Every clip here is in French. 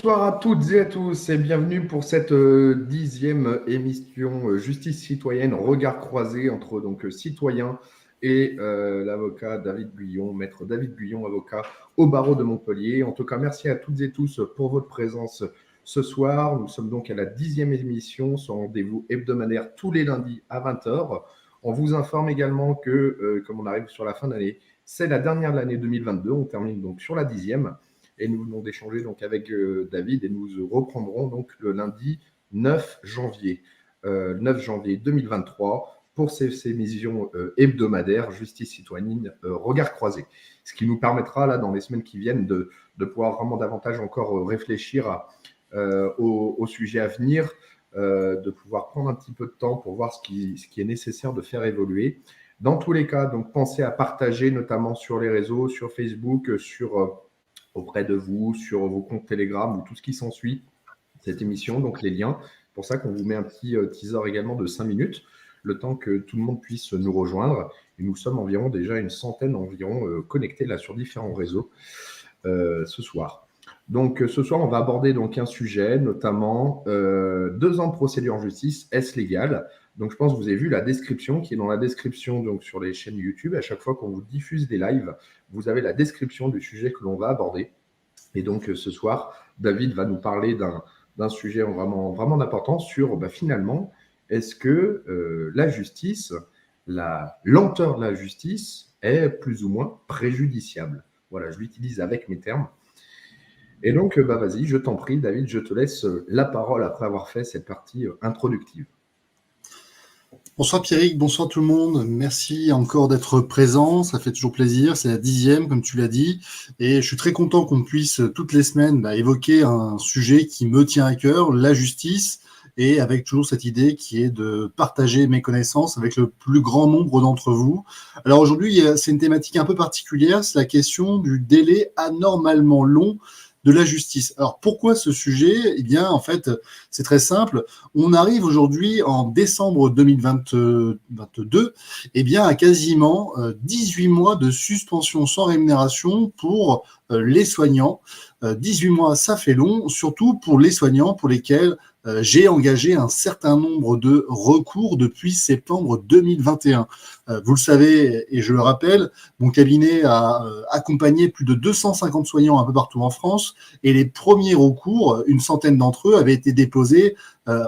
Bonsoir à toutes et à tous et bienvenue pour cette 10e émission Justice citoyenne, regard croisé entre citoyens et l'avocat David Guyon, maître David Guyon, avocat au barreau de Montpellier. En tout cas, merci à toutes et tous pour votre présence ce soir. Nous sommes donc à la 10e émission, ce rendez-vous hebdomadaire tous les lundis à 20h. On vous informe également que, comme on arrive sur la fin d'année, c'est la dernière de l'année 2022. On termine donc sur la 10e. Et nous venons d'échanger donc avec David et nous reprendrons donc le lundi 9 janvier 2023 pour ces émissions hebdomadaires Justice citoyenne, regard croisé. Ce qui nous permettra là dans les semaines qui viennent de pouvoir vraiment davantage encore réfléchir au sujet à venir, de pouvoir prendre un petit peu de temps pour voir ce qui est nécessaire de faire évoluer. Dans tous les cas, donc pensez à partager notamment sur les réseaux, sur Facebook, auprès de vous, sur vos comptes Telegram ou tout ce qui s'ensuit, cette émission, donc les liens. C'est pour ça qu'on vous met un petit teaser également de 5 minutes, le temps que tout le monde puisse nous rejoindre. Et nous sommes environ déjà une centaine connectés là sur différents réseaux ce soir. Donc ce soir, on va aborder donc un sujet, notamment 2 ans de procédure en justice, est-ce légal ? Donc je pense que vous avez vu la description qui est dans la description donc sur les chaînes YouTube. À chaque fois qu'on vous diffuse des lives, vous avez la description du sujet que l'on va aborder. Et donc ce soir, David va nous parler d'un sujet vraiment d'importance sur finalement, est-ce que la justice, la lenteur de la justice est plus ou moins préjudiciable ? Voilà, je l'utilise avec mes termes. Et donc, vas-y, je t'en prie, David, je te laisse la parole après avoir fait cette partie introductive. Bonsoir Pierrick, bonsoir tout le monde. Merci encore d'être présent, ça fait toujours plaisir. C'est la 10e, comme tu l'as dit, et je suis très content qu'on puisse toutes les semaines évoquer un sujet qui me tient à cœur, la justice, et avec toujours cette idée qui est de partager mes connaissances avec le plus grand nombre d'entre vous. Alors aujourd'hui, c'est une thématique un peu particulière, c'est la question du délai anormalement long de la justice. Alors pourquoi ce sujet ? Eh bien, en fait, c'est très simple. On arrive aujourd'hui en décembre 2022, eh bien, à quasiment 18 mois de suspension sans rémunération pour les soignants. 18 mois, ça fait long, surtout pour les soignants pour lesquels j'ai engagé un certain nombre de recours depuis septembre 2021. Vous le savez, et je le rappelle, mon cabinet a accompagné plus de 250 soignants un peu partout en France, et les premiers recours, une centaine d'entre eux, avaient été déposés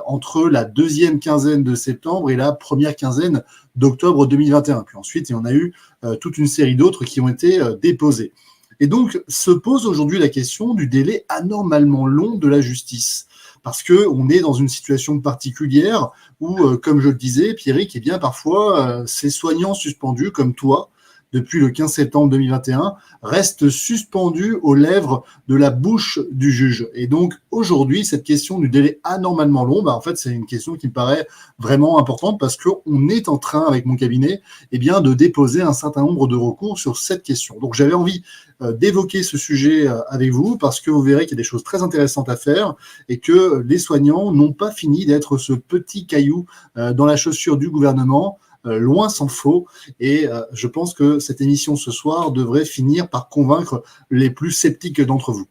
entre la deuxième quinzaine de septembre et la première quinzaine d'octobre 2021. Puis ensuite, il y en a eu toute une série d'autres qui ont été déposés. Et donc, se pose aujourd'hui la question du délai anormalement long de la justice. Parce qu'on est dans une situation particulière où, comme je le disais, Pierrick, eh bien, parfois, ces soignants suspendus, comme toi, depuis le 15 septembre 2021, restent suspendus aux lèvres de la bouche du juge. Et donc, aujourd'hui, cette question du délai anormalement long, en fait, c'est une question qui me paraît vraiment importante parce qu'on est en train, avec mon cabinet, eh bien, de déposer un certain nombre de recours sur cette question. Donc, j'avais envie d'évoquer ce sujet avec vous parce que vous verrez qu'il y a des choses très intéressantes à faire et que les soignants n'ont pas fini d'être ce petit caillou dans la chaussure du gouvernement. Loin s'en faut, et je pense que cette émission ce soir devrait finir par convaincre les plus sceptiques d'entre vous.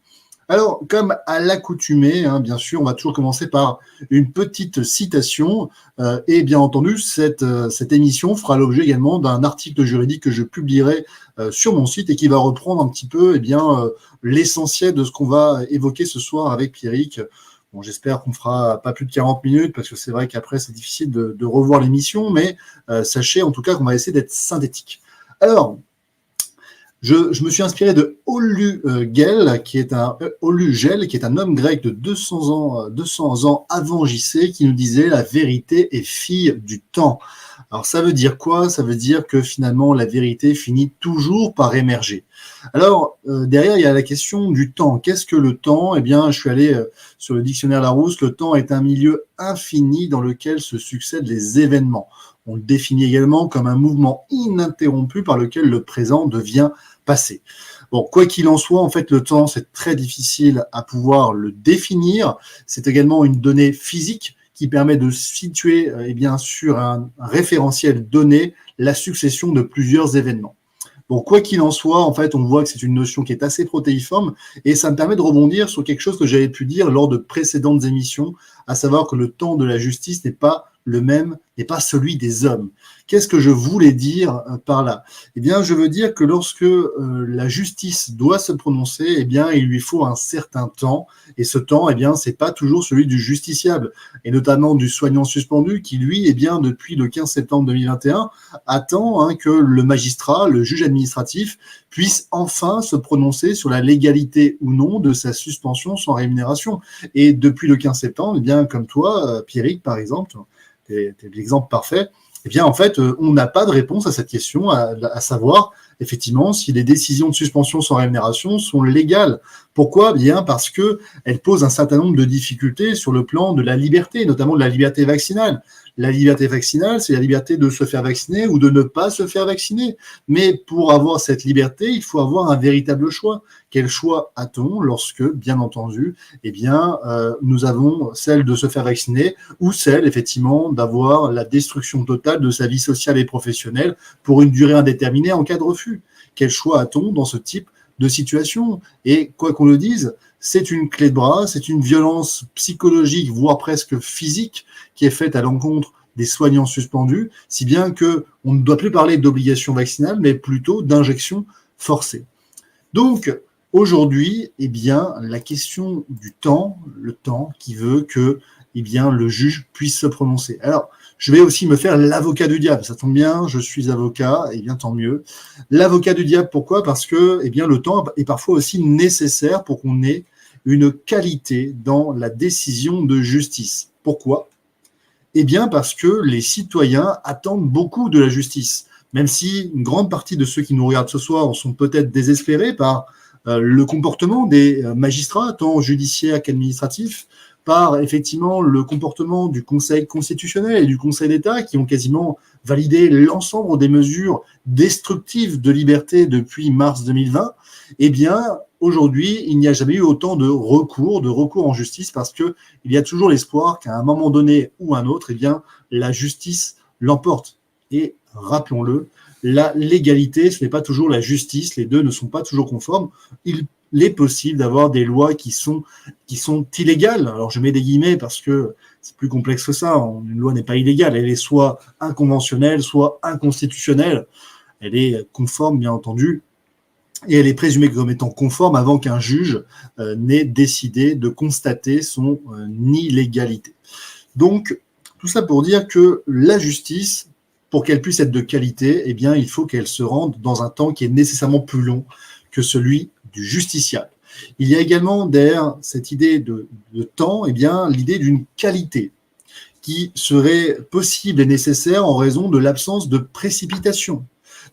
Alors, comme à l'accoutumée, bien sûr, on va toujours commencer par une petite citation, et bien entendu, cette émission fera l'objet également d'un article juridique que je publierai sur mon site et qui va reprendre un petit peu l'essentiel de ce qu'on va évoquer ce soir avec Pierrick. Bon, j'espère qu'on fera pas plus de 40 minutes parce que c'est vrai qu'après c'est difficile de revoir l'émission, mais sachez en tout cas qu'on va essayer d'être synthétique. Alors, je me suis inspiré de Olu Gel, qui est un homme grec de 200 ans avant JC, qui nous disait la vérité est fille du temps. Alors ça veut dire quoi ? Ça veut dire que finalement la vérité finit toujours par émerger. Alors derrière il y a la question du temps. Qu'est-ce que le temps ? Eh bien je suis allé sur le dictionnaire Larousse. Le temps est un milieu infini dans lequel se succèdent les événements. On le définit également comme un mouvement ininterrompu par lequel le présent devient passé. Bon, quoi qu'il en soit, en fait, le temps, c'est très difficile à pouvoir le définir. C'est également une donnée physique qui permet de situer, sur un référentiel donné la succession de plusieurs événements. Bon, quoi qu'il en soit, en fait, on voit que c'est une notion qui est assez protéiforme et ça me permet de rebondir sur quelque chose que j'avais pu dire lors de précédentes émissions, à savoir que le temps de la justice n'est pas le même, n'est pas celui des hommes. Qu'est-ce que je voulais dire par là? Eh bien, je veux dire que lorsque la justice doit se prononcer, eh bien, il lui faut un certain temps, et ce temps, eh bien, c'est pas toujours celui du justiciable, et notamment du soignant suspendu, qui lui, eh bien, depuis le 15 septembre 2021, attend que le magistrat, le juge administratif, puisse enfin se prononcer sur la légalité ou non de sa suspension sans rémunération. Et depuis le 15 septembre, eh bien, comme toi, Pierrick, par exemple, t'es l'exemple parfait, eh bien, en fait, on n'a pas de réponse à cette question, à savoir, effectivement, si les décisions de suspension sans rémunération sont légales. Pourquoi? Bien parce qu'elles posent un certain nombre de difficultés sur le plan de la liberté, notamment de la liberté vaccinale. La liberté vaccinale, c'est la liberté de se faire vacciner ou de ne pas se faire vacciner. Mais pour avoir cette liberté, il faut avoir un véritable choix. Quel choix a-t-on lorsque, bien entendu, eh bien, nous avons celle de se faire vacciner ou celle, effectivement, d'avoir la destruction totale de sa vie sociale et professionnelle pour une durée indéterminée en cas de refus? Quel choix a-t-on dans ce type de situation? Et quoi qu'on le dise, c'est une clé de bras, c'est une violence psychologique, voire presque physique, qui est faite à l'encontre des soignants suspendus, si bien qu'on ne doit plus parler d'obligation vaccinale, mais plutôt d'injection forcée. Donc, aujourd'hui, eh bien, la question du temps, le temps qui veut que eh bien, le juge puisse se prononcer. Alors, je vais aussi me faire l'avocat du diable. Ça tombe bien, je suis avocat, et bien tant mieux. L'avocat du diable, pourquoi? Parce que eh bien, le temps est parfois aussi nécessaire pour qu'on ait une qualité dans la décision de justice. Pourquoi? Eh bien, parce que les citoyens attendent beaucoup de la justice. Même si une grande partie de ceux qui nous regardent ce soir sont peut-être désespérés par le comportement des magistrats, tant judiciaires qu'administratifs, par effectivement le comportement du Conseil constitutionnel et du Conseil d'État qui ont quasiment validé l'ensemble des mesures destructives de liberté depuis mars 2020, eh bien, aujourd'hui, il n'y a jamais eu autant de recours en justice parce qu'il y a toujours l'espoir qu'à un moment donné ou un autre, eh bien, la justice l'emporte. Et rappelons-le, la légalité, ce n'est pas toujours la justice, les deux ne sont pas toujours conformes. Il est possible d'avoir des lois qui sont illégales. Alors je mets des guillemets parce que c'est plus complexe que ça. Une loi n'est pas illégale, elle est soit inconventionnelle, soit inconstitutionnelle. Elle est conforme, bien entendu, et elle est présumée comme étant conforme avant qu'un juge n'ait décidé de constater son illégalité. Donc, tout ça pour dire que la justice, pour qu'elle puisse être de qualité, eh bien, il faut qu'elle se rende dans un temps qui est nécessairement plus long que celui du justiciable. Il y a également derrière cette idée de temps, eh bien, l'idée d'une qualité qui serait possible et nécessaire en raison de l'absence de précipitation,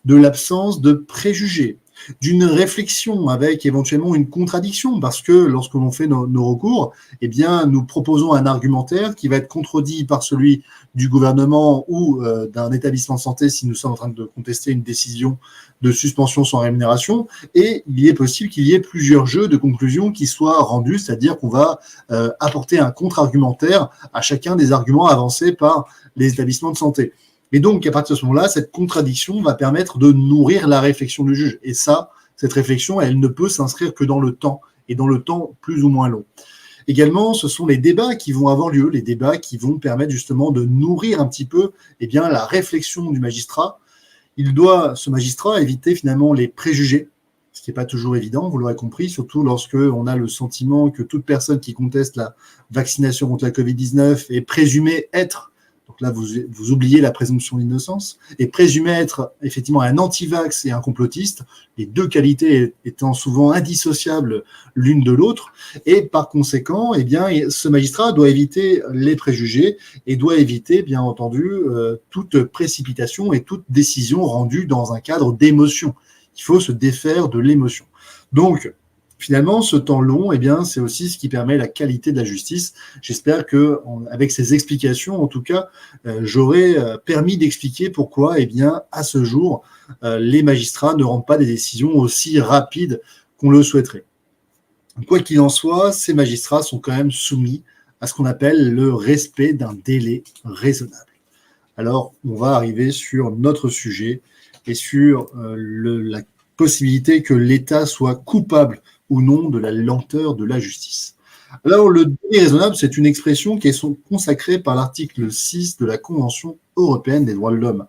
de l'absence de préjugés, d'une réflexion avec éventuellement une contradiction, parce que lorsque l'on fait nos recours, eh bien, nous proposons un argumentaire qui va être contredit par celui du gouvernement ou d'un établissement de santé si nous sommes en train de contester une décision de suspension sans rémunération, et il est possible qu'il y ait plusieurs jeux de conclusions qui soient rendus, c'est-à-dire qu'on va apporter un contre-argumentaire à chacun des arguments avancés par les établissements de santé. Et donc, à partir de ce moment-là, cette contradiction va permettre de nourrir la réflexion du juge. Et ça, cette réflexion, elle ne peut s'inscrire que dans le temps, et dans le temps plus ou moins long. Également, ce sont les débats qui vont avoir lieu, les débats qui vont permettre justement de nourrir un petit peu eh bien, la réflexion du magistrat. Il doit, ce magistrat, éviter finalement les préjugés, ce qui n'est pas toujours évident, vous l'aurez compris, surtout lorsque on a le sentiment que toute personne qui conteste la vaccination contre la Covid-19 est présumée être, donc là vous oubliez la présomption d'innocence, est présumée être effectivement un anti-vax et un complotiste, les deux qualités étant souvent indissociables l'une de l'autre, et par conséquent, eh bien, ce magistrat doit éviter les préjugés et doit éviter, bien entendu, toute précipitation et toute décision rendue dans un cadre d'émotion. Il faut se défaire de l'émotion. Donc, finalement, ce temps long, eh bien, c'est aussi ce qui permet la qualité de la justice. J'espère que, avec ces explications, en tout cas, j'aurai permis d'expliquer pourquoi, eh bien, à ce jour, les magistrats ne rendent pas des décisions aussi rapides qu'on le souhaiterait. Quoi qu'il en soit, ces magistrats sont quand même soumis à ce qu'on appelle le respect d'un délai raisonnable. Alors, on va arriver sur notre sujet, et sur la possibilité que l'État soit coupable ou non de la lenteur de la justice. Alors, le délai raisonnable, c'est une expression qui est consacrée par l'article 6 de la Convention européenne des droits de l'homme.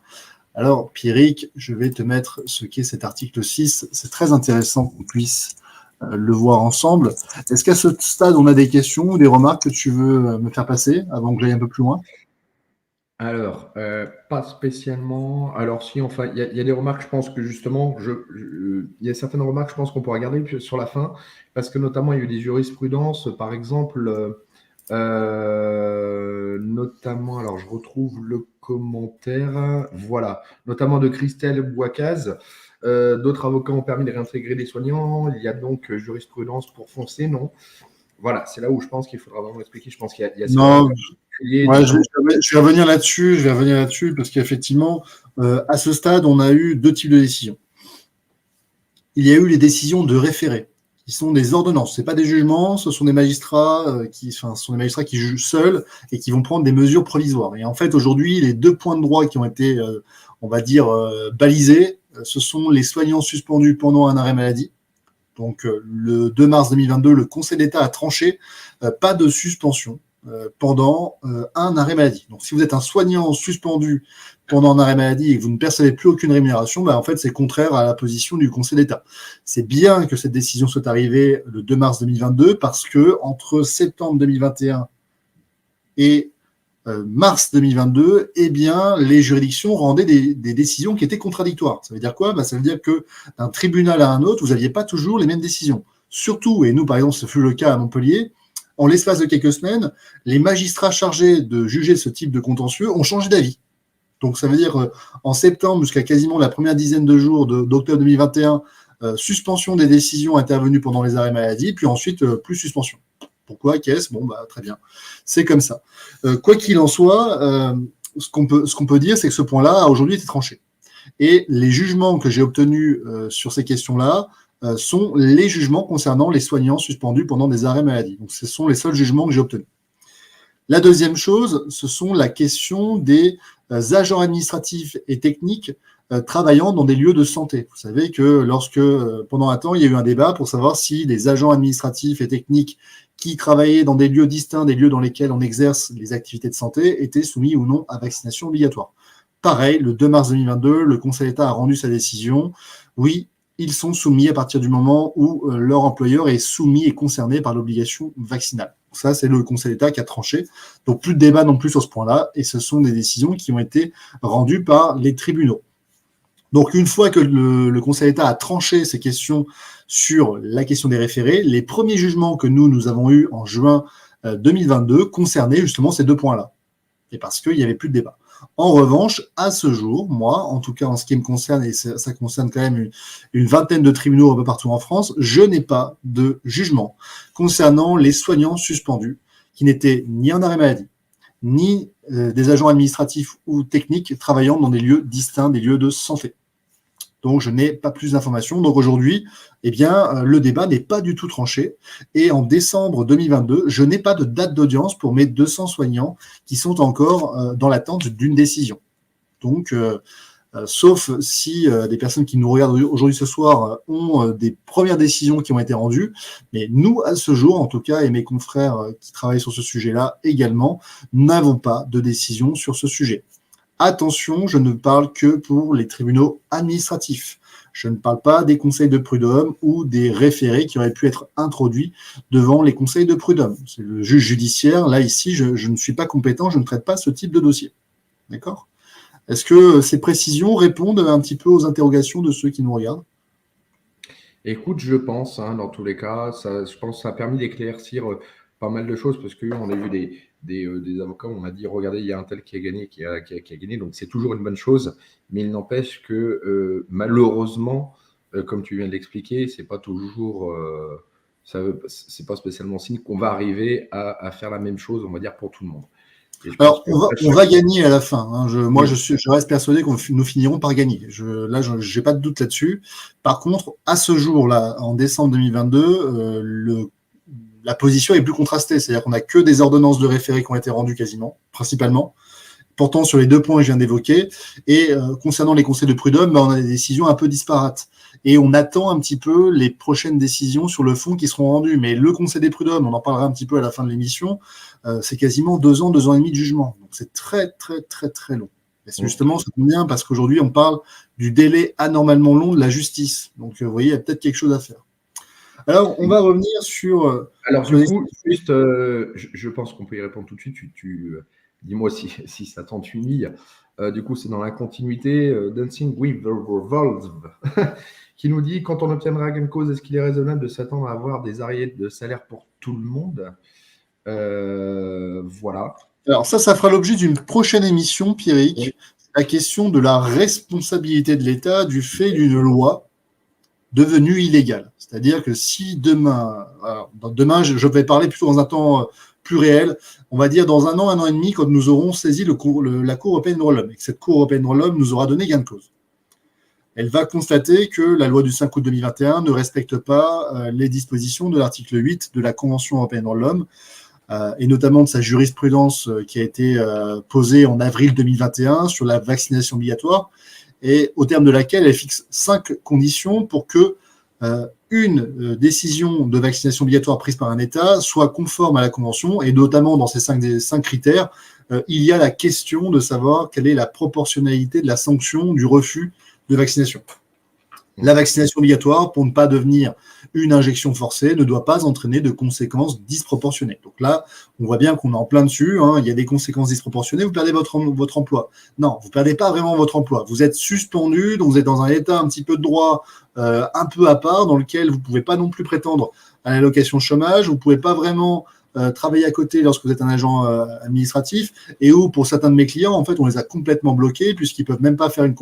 Alors, Pierrick, je vais te mettre ce qu'est cet article 6. C'est très intéressant qu'on puisse le voir ensemble. Est-ce qu'à ce stade, on a des questions ou des remarques que tu veux me faire passer avant que j'aille un peu plus loin? Alors, pas spécialement. Alors, si, enfin, il y a des remarques, je pense que justement, il y a certaines remarques, je pense qu'on pourra garder sur la fin, parce que notamment, il y a eu des jurisprudences, par exemple, notamment, alors je retrouve le commentaire, voilà, notamment de Christelle Bouacaz. D'autres avocats ont permis de réintégrer des soignants. Il y a donc jurisprudence pour foncer, non? Voilà, c'est là où je pense qu'il faudra vraiment expliquer. Je pense qu'il y a Non, ouais, notamment. je vais revenir là-dessus, parce qu'effectivement, à ce stade, on a eu deux types de décisions. Il y a eu les décisions de référé, qui sont des ordonnances. Ce pas des jugements, ce sont des magistrats qui jugent seuls et qui vont prendre des mesures provisoires. Et en fait, aujourd'hui, les deux points de droit qui ont été, on va dire, balisés, ce sont les soignants suspendus pendant un arrêt maladie. Donc, le 2 mars 2022, le Conseil d'État a tranché pas de suspension pendant un arrêt maladie. Donc, si vous êtes un soignant suspendu pendant un arrêt maladie et que vous ne percevez plus aucune rémunération, en fait, c'est contraire à la position du Conseil d'État. C'est bien que cette décision soit arrivée le 2 mars 2022 parce que entre septembre 2021 et mars 2022, eh bien, les juridictions rendaient des décisions qui étaient contradictoires. Ça veut dire quoi? Ça veut dire que d'un tribunal à un autre, vous n'aviez pas toujours les mêmes décisions. Surtout, et nous, par exemple, ce fut le cas à Montpellier, en l'espace de quelques semaines, les magistrats chargés de juger ce type de contentieux ont changé d'avis. Donc, ça veut dire en septembre jusqu'à quasiment la première dizaine de jours d'octobre 2021, suspension des décisions intervenues pendant les arrêts maladie, puis ensuite plus suspension. Pourquoi? Qu'est-ce? Très bien. C'est comme ça. Quoi qu'il en soit, ce qu'on peut dire, c'est que ce point-là a aujourd'hui été tranché. Et les jugements que j'ai obtenus sur ces questions-là sont les jugements concernant les soignants suspendus pendant des arrêts maladie. Donc, ce sont les seuls jugements que j'ai obtenus. La deuxième chose, ce sont la question des agents administratifs et techniques travaillant dans des lieux de santé. Vous savez que pendant un temps, il y a eu un débat pour savoir si les agents administratifs et techniques qui travaillaient dans des lieux distincts des lieux dans lesquels on exerce les activités de santé étaient soumis ou non à vaccination obligatoire. Pareil, le 2 mars 2022, le Conseil d'État a rendu sa décision. Oui, ils sont soumis à partir du moment où leur employeur est soumis et concerné par l'obligation vaccinale. Ça, c'est le Conseil d'État qui a tranché. Donc, plus de débat non plus sur ce point-là. Et ce sont des décisions qui ont été rendues par les tribunaux. Donc, une fois que le Conseil d'État a tranché ces questions sur la question des référés, les premiers jugements que nous avons eus en juin 2022 concernaient justement ces deux points-là. Et parce qu'il n'y avait plus de débat. En revanche, à ce jour, moi, en tout cas en ce qui me concerne, et ça concerne quand même une vingtaine de tribunaux un peu partout en France, je n'ai pas de jugement concernant les soignants suspendus qui n'étaient ni en arrêt maladie, ni des agents administratifs ou techniques travaillant dans des lieux distincts des lieux de santé. Donc, je n'ai pas plus d'informations. Donc, aujourd'hui, eh bien, le débat n'est pas du tout tranché. Et en décembre 2022, je n'ai pas de date d'audience pour mes 200 soignants qui sont encore dans l'attente d'une décision. Donc, sauf si des personnes qui nous regardent aujourd'hui ce soir ont des premières décisions qui ont été rendues. Mais nous, à ce jour, en tout cas, et mes confrères qui travaillent sur ce sujet-là également, n'avons pas de décision sur ce sujet. Attention, je ne parle que pour les tribunaux administratifs. Je ne parle pas des conseils de prud'homme ou des référés qui auraient pu être introduits devant les conseils de prud'homme. C'est le juge judiciaire. Là, ici, je ne suis pas compétent, je ne traite pas ce type de dossier. D'accord ? Est-ce que ces précisions répondent un petit peu aux interrogations de ceux qui nous regardent ? Écoute, je pense, dans tous les cas, je pense que ça a permis d'éclaircir pas mal de choses parce qu'on a vu des avocats, on a dit, regardez, il y a un tel qui a gagné, qui a gagné, donc c'est toujours une bonne chose, mais il n'empêche que malheureusement, comme tu viens de l'expliquer, c'est pas toujours, c'est pas spécialement signe qu'on va arriver à faire la même chose, on va dire, pour tout le monde. Alors, on va gagner à la fin. Je reste persuadé que nous finirons par gagner. Je n'ai pas de doute là-dessus. Par contre, à ce jour-là, en décembre 2022, la position est plus contrastée. C'est-à-dire qu'on n'a que des ordonnances de référé qui ont été rendues principalement. portant sur les 2 points que je viens d'évoquer. Et concernant les conseils de prud'homme, on a des décisions un peu disparates. Et on attend un petit peu les prochaines décisions sur le fond qui seront rendues. Mais le conseil des prud'hommes, on en parlera un petit peu à la fin de l'émission, c'est quasiment 2 ans, 2 ans et demi de jugement. Donc c'est très, très, très, très long. Et c'est justement, ça tombe bien parce qu'aujourd'hui, on parle du délai anormalement long de la justice. Donc, vous voyez, il y a peut-être quelque chose à faire. Alors, on va revenir sur... Alors, sur du coup, juste, je pense qu'on peut y répondre tout de suite. Dis-moi si ça t'ennuie. Du coup, c'est dans la continuité Dancing with the Wolves qui nous dit quand on obtiendra gain de cause, est-ce qu'il est raisonnable de s'attendre à avoir des arrêts de salaire pour tout le monde Voilà. Alors, ça fera l'objet d'une prochaine émission, Pierrick. Oui. La question de la responsabilité de l'État du fait d'une loi devenue illégale. C'est-à-dire que si demain, je vais parler plutôt dans un temps plus réel, on va dire dans 1 an et demi, quand nous aurons saisi la Cour européenne des droits de l'homme, et que cette Cour européenne des droits de l'homme nous aura donné gain de cause. Elle va constater que la loi du 5 août 2021 ne respecte pas les dispositions de l'article 8 de la Convention européenne des droits de l'homme, et notamment de sa jurisprudence qui a été posée en avril 2021 sur la vaccination obligatoire, et au terme de laquelle elle fixe 5 conditions pour que une décision de vaccination obligatoire prise par un État soit conforme à la Convention, et notamment dans ces 5 critères, il y a la question de savoir quelle est la proportionnalité de la sanction du refus de vaccination. La vaccination obligatoire, pour ne pas devenir une injection forcée, ne doit pas entraîner de conséquences disproportionnées. Donc là, on voit bien qu'on est en plein dessus, hein, il y a des conséquences disproportionnées, vous perdez votre emploi. Non, vous ne perdez pas vraiment votre emploi. Vous êtes suspendu, donc vous êtes dans un état un petit peu de droit un peu à part, dans lequel vous ne pouvez pas non plus prétendre à l'allocation chômage, vous ne pouvez pas vraiment travailler à côté lorsque vous êtes un agent administratif, et où, pour certains de mes clients, en fait, on les a complètement bloqués, puisqu'ils ne peuvent même pas faire une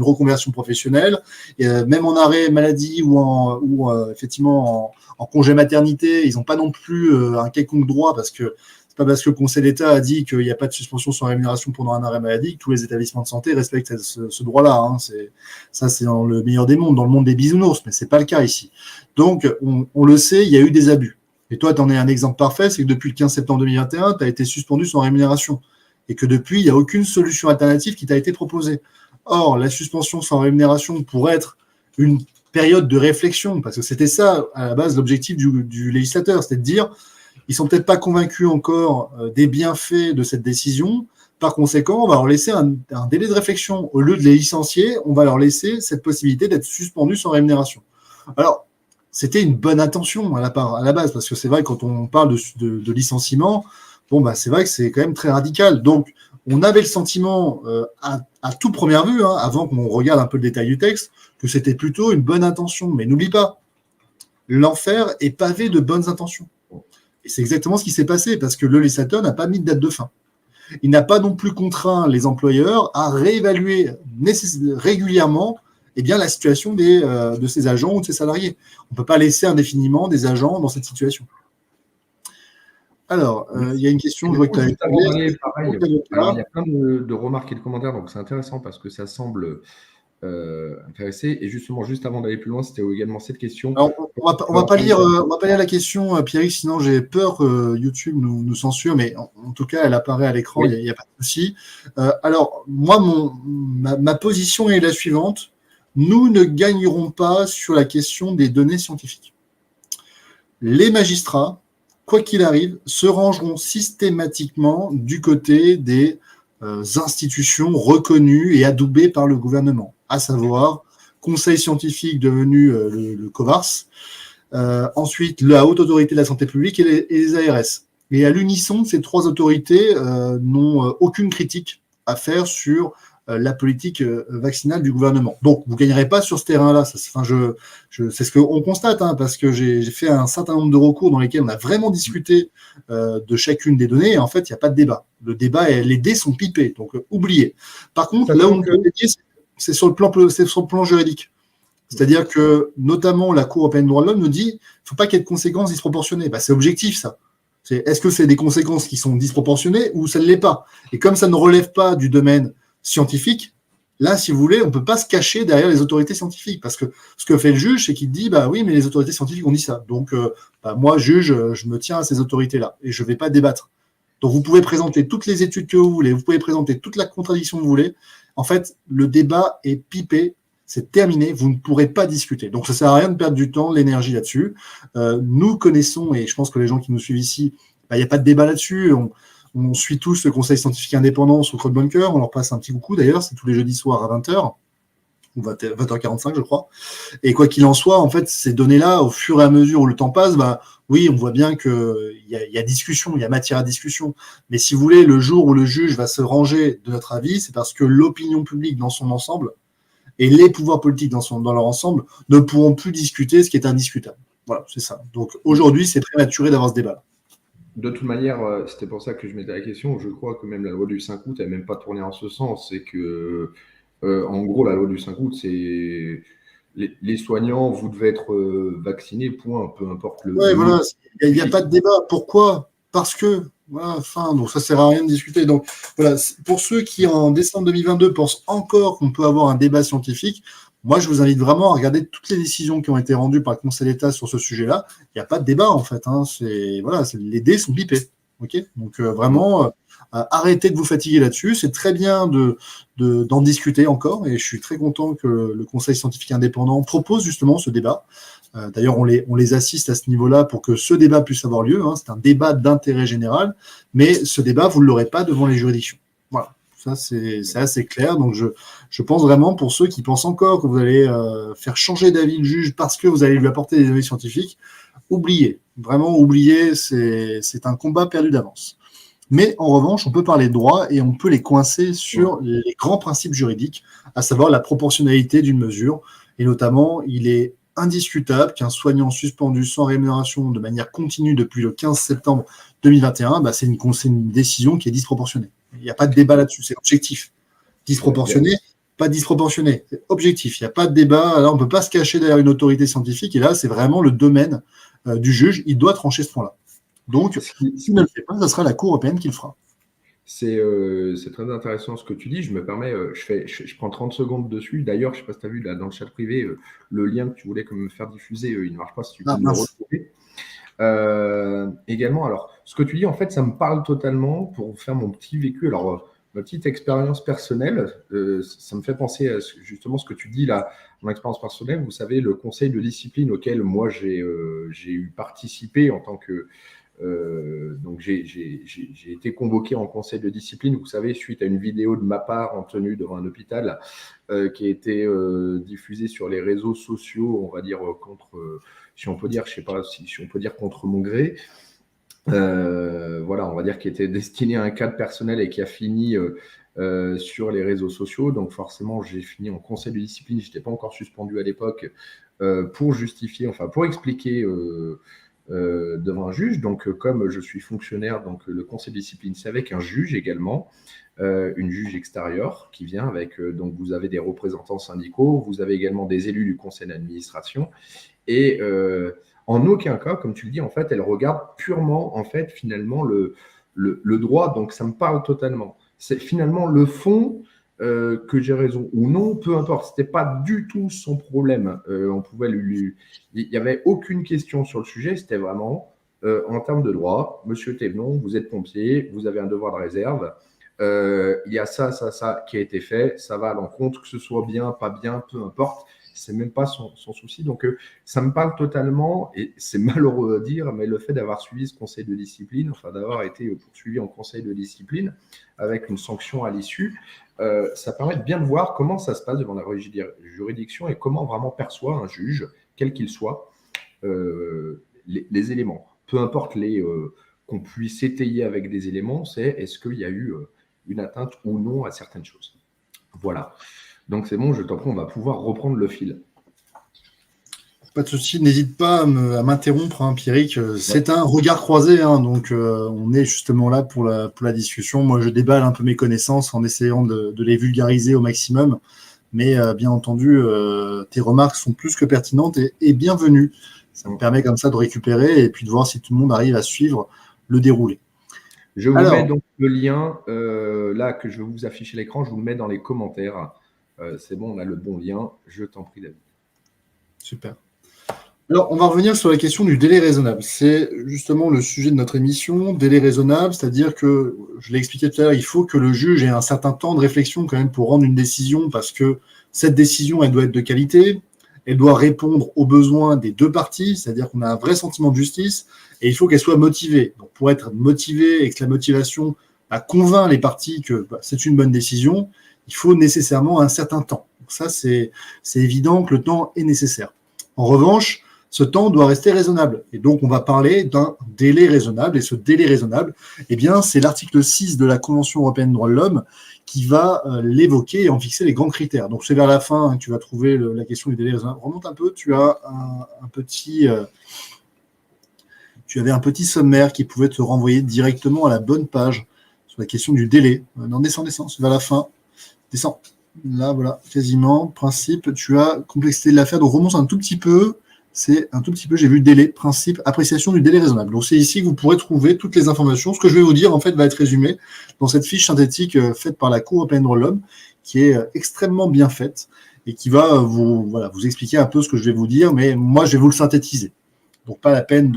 reconversion professionnelle, et, même en arrêt maladie ou effectivement en congé maternité, ils n'ont pas non plus un quelconque droit, parce que c'est pas parce que le Conseil d'État a dit qu'il n'y a pas de suspension sans rémunération pendant un arrêt maladie que tous les établissements de santé respectent ce droit-là. Hein. C'est dans le meilleur des mondes, dans le monde des bisounours, mais c'est pas le cas ici. Donc, on le sait, il y a eu des abus. Et toi, tu en es un exemple parfait, c'est que depuis le 15 septembre 2021, tu as été suspendu sans rémunération. Et que depuis, il n'y a aucune solution alternative qui t'a été proposée. Or, la suspension sans rémunération pourrait être une période de réflexion, parce que c'était ça, à la base, l'objectif du législateur, c'était de dire, ils sont peut-être pas convaincus encore des bienfaits de cette décision. Par conséquent, on va leur laisser un délai de réflexion. Au lieu de les licencier, on va leur laisser cette possibilité d'être suspendu sans rémunération. Alors, c'était une bonne intention à la base, parce que c'est vrai, quand on parle de licenciement, bon, bah, c'est vrai que c'est quand même très radical. Donc, on avait le sentiment, à toute première vue, hein, avant qu'on regarde un peu le détail du texte, que c'était plutôt une bonne intention. Mais n'oublie pas, l'enfer est pavé de bonnes intentions. Et c'est exactement ce qui s'est passé, parce que le législateur n'a pas mis de date de fin. Il n'a pas non plus contraint les employeurs à réévaluer régulièrement la situation de ses agents ou de ses salariés. On ne peut pas laisser indéfiniment des agents dans cette situation. Alors, il y a une question, je vois que tu as parlé. Alors, il y a plein de remarques et de commentaires, donc c'est intéressant parce que ça semble intéressé. Et justement, juste avant d'aller plus loin, c'était également cette question. Alors, on va pas lire la question, Pierrick, sinon j'ai peur que YouTube nous censure, mais en tout cas, elle apparaît à l'écran, il n'y a pas de souci. Alors, moi, ma position est la suivante. Nous ne gagnerons pas sur la question des données scientifiques. Les magistrats, quoi qu'il arrive, se rangeront systématiquement du côté des institutions reconnues et adoubées par le gouvernement, à savoir Conseil scientifique devenu le COVARS, ensuite la Haute Autorité de la Santé publique et les ARS. Et à l'unisson, ces 3 autorités n'ont aucune critique à faire sur la politique vaccinale du gouvernement. Donc, vous ne gagnerez pas sur ce terrain-là. C'est ce qu'on constate, hein, parce que j'ai fait un certain nombre de recours dans lesquels on a vraiment discuté de chacune des données, et en fait, il n'y a pas de débat. Le débat, les dés sont pipés, donc oubliez. Par contre, là où on peut gagner, c'est sur le plan juridique. C'est-à-dire que, notamment, la Cour européenne des droits de l'homme nous dit qu'il ne faut pas qu'il y ait de conséquences disproportionnées. C'est objectif, ça. Est-ce que c'est des conséquences qui sont disproportionnées ou ça ne l'est pas? Et comme ça ne relève pas du domaine scientifique, là, si vous voulez, on ne peut pas se cacher derrière les autorités scientifiques, parce que ce que fait le juge, c'est qu'il dit, oui, mais les autorités scientifiques ont dit ça. Donc, moi, juge, je me tiens à ces autorités-là, et je ne vais pas débattre. Donc, vous pouvez présenter toutes les études que vous voulez, vous pouvez présenter toute la contradiction que vous voulez. En fait, le débat est pipé, c'est terminé, vous ne pourrez pas discuter. Donc, ça ne sert à rien de perdre du temps, l'énergie là-dessus. Nous connaissons, et je pense que les gens qui nous suivent ici, il n'y a pas de débat là-dessus. On suit tous le Conseil scientifique indépendant sur Code Bunker. On leur passe un petit coucou d'ailleurs, c'est tous les jeudis soirs à 20h, ou 20h45, je crois. Et quoi qu'il en soit, en fait, ces données-là, au fur et à mesure où le temps passe, oui, on voit bien qu'il y a discussion, il y a matière à discussion. Mais si vous voulez, le jour où le juge va se ranger de notre avis, c'est parce que l'opinion publique dans son ensemble et les pouvoirs politiques dans leur ensemble ne pourront plus discuter ce qui est indiscutable. Voilà, c'est ça. Donc aujourd'hui, c'est prématuré d'avoir ce débat-là. De toute manière, c'était pour ça que je mettais la question. Je crois que même la loi du 5 août n'a même pas tourné en ce sens. C'est que, en gros, la loi du 5 août, c'est les soignants, vous devez être vaccinés, point, peu importe le. Ouais, voilà, il n'y a pas de débat. Pourquoi? Parce que. Voilà, fin. Donc ça ne sert à rien de discuter. Donc voilà, pour ceux qui en décembre 2022 pensent encore qu'on peut avoir un débat scientifique, moi je vous invite vraiment à regarder toutes les décisions qui ont été rendues par le Conseil d'État sur ce sujet-là. Il n'y a pas de débat en fait. Hein. Les dés sont pipés. Okay, donc vraiment, arrêtez de vous fatiguer là-dessus. C'est très bien d'en discuter encore, et je suis très content que le Conseil scientifique indépendant propose justement ce débat. D'ailleurs, on les assiste à ce niveau-là pour que ce débat puisse avoir lieu. Hein. C'est un débat d'intérêt général, mais ce débat, vous ne l'aurez pas devant les juridictions. Voilà, ça c'est assez clair. Donc je pense vraiment, pour ceux qui pensent encore que vous allez faire changer d'avis le juge parce que vous allez lui apporter des données scientifiques, oubliez. Vraiment, oubliez, c'est un combat perdu d'avance. Mais en revanche, on peut parler de droit et on peut les coincer sur les grands principes juridiques, à savoir la proportionnalité d'une mesure. Et notamment, il est indiscutable qu'un soignant suspendu sans rémunération de manière continue depuis le 15 septembre 2021, c'est une décision qui est disproportionnée. Il n'y a pas de débat là-dessus, c'est objectif. Disproportionné, pas disproportionné, c'est objectif. Il n'y a pas de débat. Là, on ne peut pas se cacher derrière une autorité scientifique. Et là, c'est vraiment le domaine du juge. Il doit trancher ce point-là. Donc, s'il ne le fait pas, ce sera la Cour européenne qui le fera. C'est très intéressant ce que tu dis. Je me permets, je prends 30 secondes dessus. D'ailleurs, je ne sais pas si tu as vu là, dans le chat privé, le lien que tu voulais me faire diffuser, il ne marche pas, si tu peux me le retrouver. Également, alors, ce que tu dis, en fait, ça me parle totalement pour faire mon petit vécu. Alors, ma petite expérience personnelle, ça me fait penser à justement ce que tu dis là, mon expérience personnelle. Vous savez, le conseil de discipline auquel moi j'ai eu participé en tant que. Donc, j'ai été convoqué en conseil de discipline, vous savez, suite à une vidéo de ma part en tenue devant un hôpital qui a été diffusée sur les réseaux sociaux, on va dire, contre, si on peut dire, je sais pas si on peut dire contre mon gré. Voilà, on va dire qui était destiné à un cadre personnel et qui a fini sur les réseaux sociaux. Donc, forcément, j'ai fini en conseil de discipline. Je n'étais pas encore suspendu à l'époque pour justifier, enfin, pour expliquer. Devant un juge. Donc, comme je suis fonctionnaire, donc le conseil de discipline, c'est avec un juge également, une juge extérieure qui vient avec, donc vous avez des représentants syndicaux, vous avez également des élus du conseil d'administration, et en aucun cas, comme tu le dis, en fait, elle regarde purement, en fait, finalement, le droit, donc ça me parle totalement. C'est finalement le fond. Que j'ai raison ou non, peu importe, c'était pas du tout son problème. On pouvait il n'y avait aucune question sur le sujet, c'était vraiment en termes de droit, monsieur Thévenon, vous êtes pompier, vous avez un devoir de réserve, il y a ça qui a été fait, ça va à l'encontre, que ce soit bien, pas bien, peu importe, c'est même pas son souci. Donc ça me parle totalement, et c'est malheureux à dire, mais le fait d'avoir suivi ce conseil de discipline, enfin d'avoir été poursuivi en conseil de discipline avec une sanction à l'issue, ça permet de bien voir comment ça se passe devant la juridiction et comment vraiment perçoit un juge, quel qu'il soit, les éléments. Peu importe qu'on puisse étayer avec des éléments, c'est est-ce qu'il y a eu une atteinte ou non à certaines choses. Voilà. Donc c'est bon, je t'en prie, on va pouvoir reprendre le fil. Pas de souci, n'hésite pas à m'interrompre, hein, Pierrick. C'est un regard croisé, hein, donc on est justement là pour la discussion. Moi, je déballe un peu mes connaissances en essayant de les vulgariser au maximum. Mais bien entendu, tes remarques sont plus que pertinentes et bienvenues. Ça me permet comme ça de récupérer et puis de voir si tout le monde arrive à suivre le déroulé. Je vous mets donc le lien là que je vais vous afficher l'écran, je vous le mets dans les commentaires. C'est bon, on a le bon lien. Je t'en prie, David. Super. Alors, on va revenir sur la question du délai raisonnable. C'est justement le sujet de notre émission, délai raisonnable, c'est-à-dire que, je l'ai expliqué tout à l'heure, il faut que le juge ait un certain temps de réflexion quand même pour rendre une décision, parce que cette décision, elle doit être de qualité, elle doit répondre aux besoins des deux parties, c'est-à-dire qu'on a un vrai sentiment de justice, et il faut qu'elle soit motivée. Donc, pour être motivée et que la motivation convainc les parties que c'est une bonne décision, il faut nécessairement un certain temps. Donc ça, c'est évident que le temps est nécessaire. En revanche, ce temps doit rester raisonnable. Et donc, on va parler d'un délai raisonnable. Et ce délai raisonnable, eh bien, c'est l'article 6 de la Convention européenne des droits de l'homme qui va l'évoquer et en fixer les grands critères. Donc, c'est vers la fin que tu vas trouver la question du délai raisonnable. Remonte un peu, tu as tu avais un petit sommaire qui pouvait te renvoyer directement à la bonne page sur la question du délai. Non, descends, vers la fin. Descends. Là, voilà, quasiment. Principe, tu as complexité de l'affaire. Donc, remonte un tout petit peu. C'est un tout petit peu, j'ai vu délai, principe, appréciation du délai raisonnable. Donc, c'est ici que vous pourrez trouver toutes les informations. Ce que je vais vous dire, en fait, va être résumé dans cette fiche synthétique faite par la Cour européenne des droits de l'homme, qui est extrêmement bien faite et qui va vous expliquer un peu ce que je vais vous dire, mais moi, je vais vous le synthétiser. Donc, pas la peine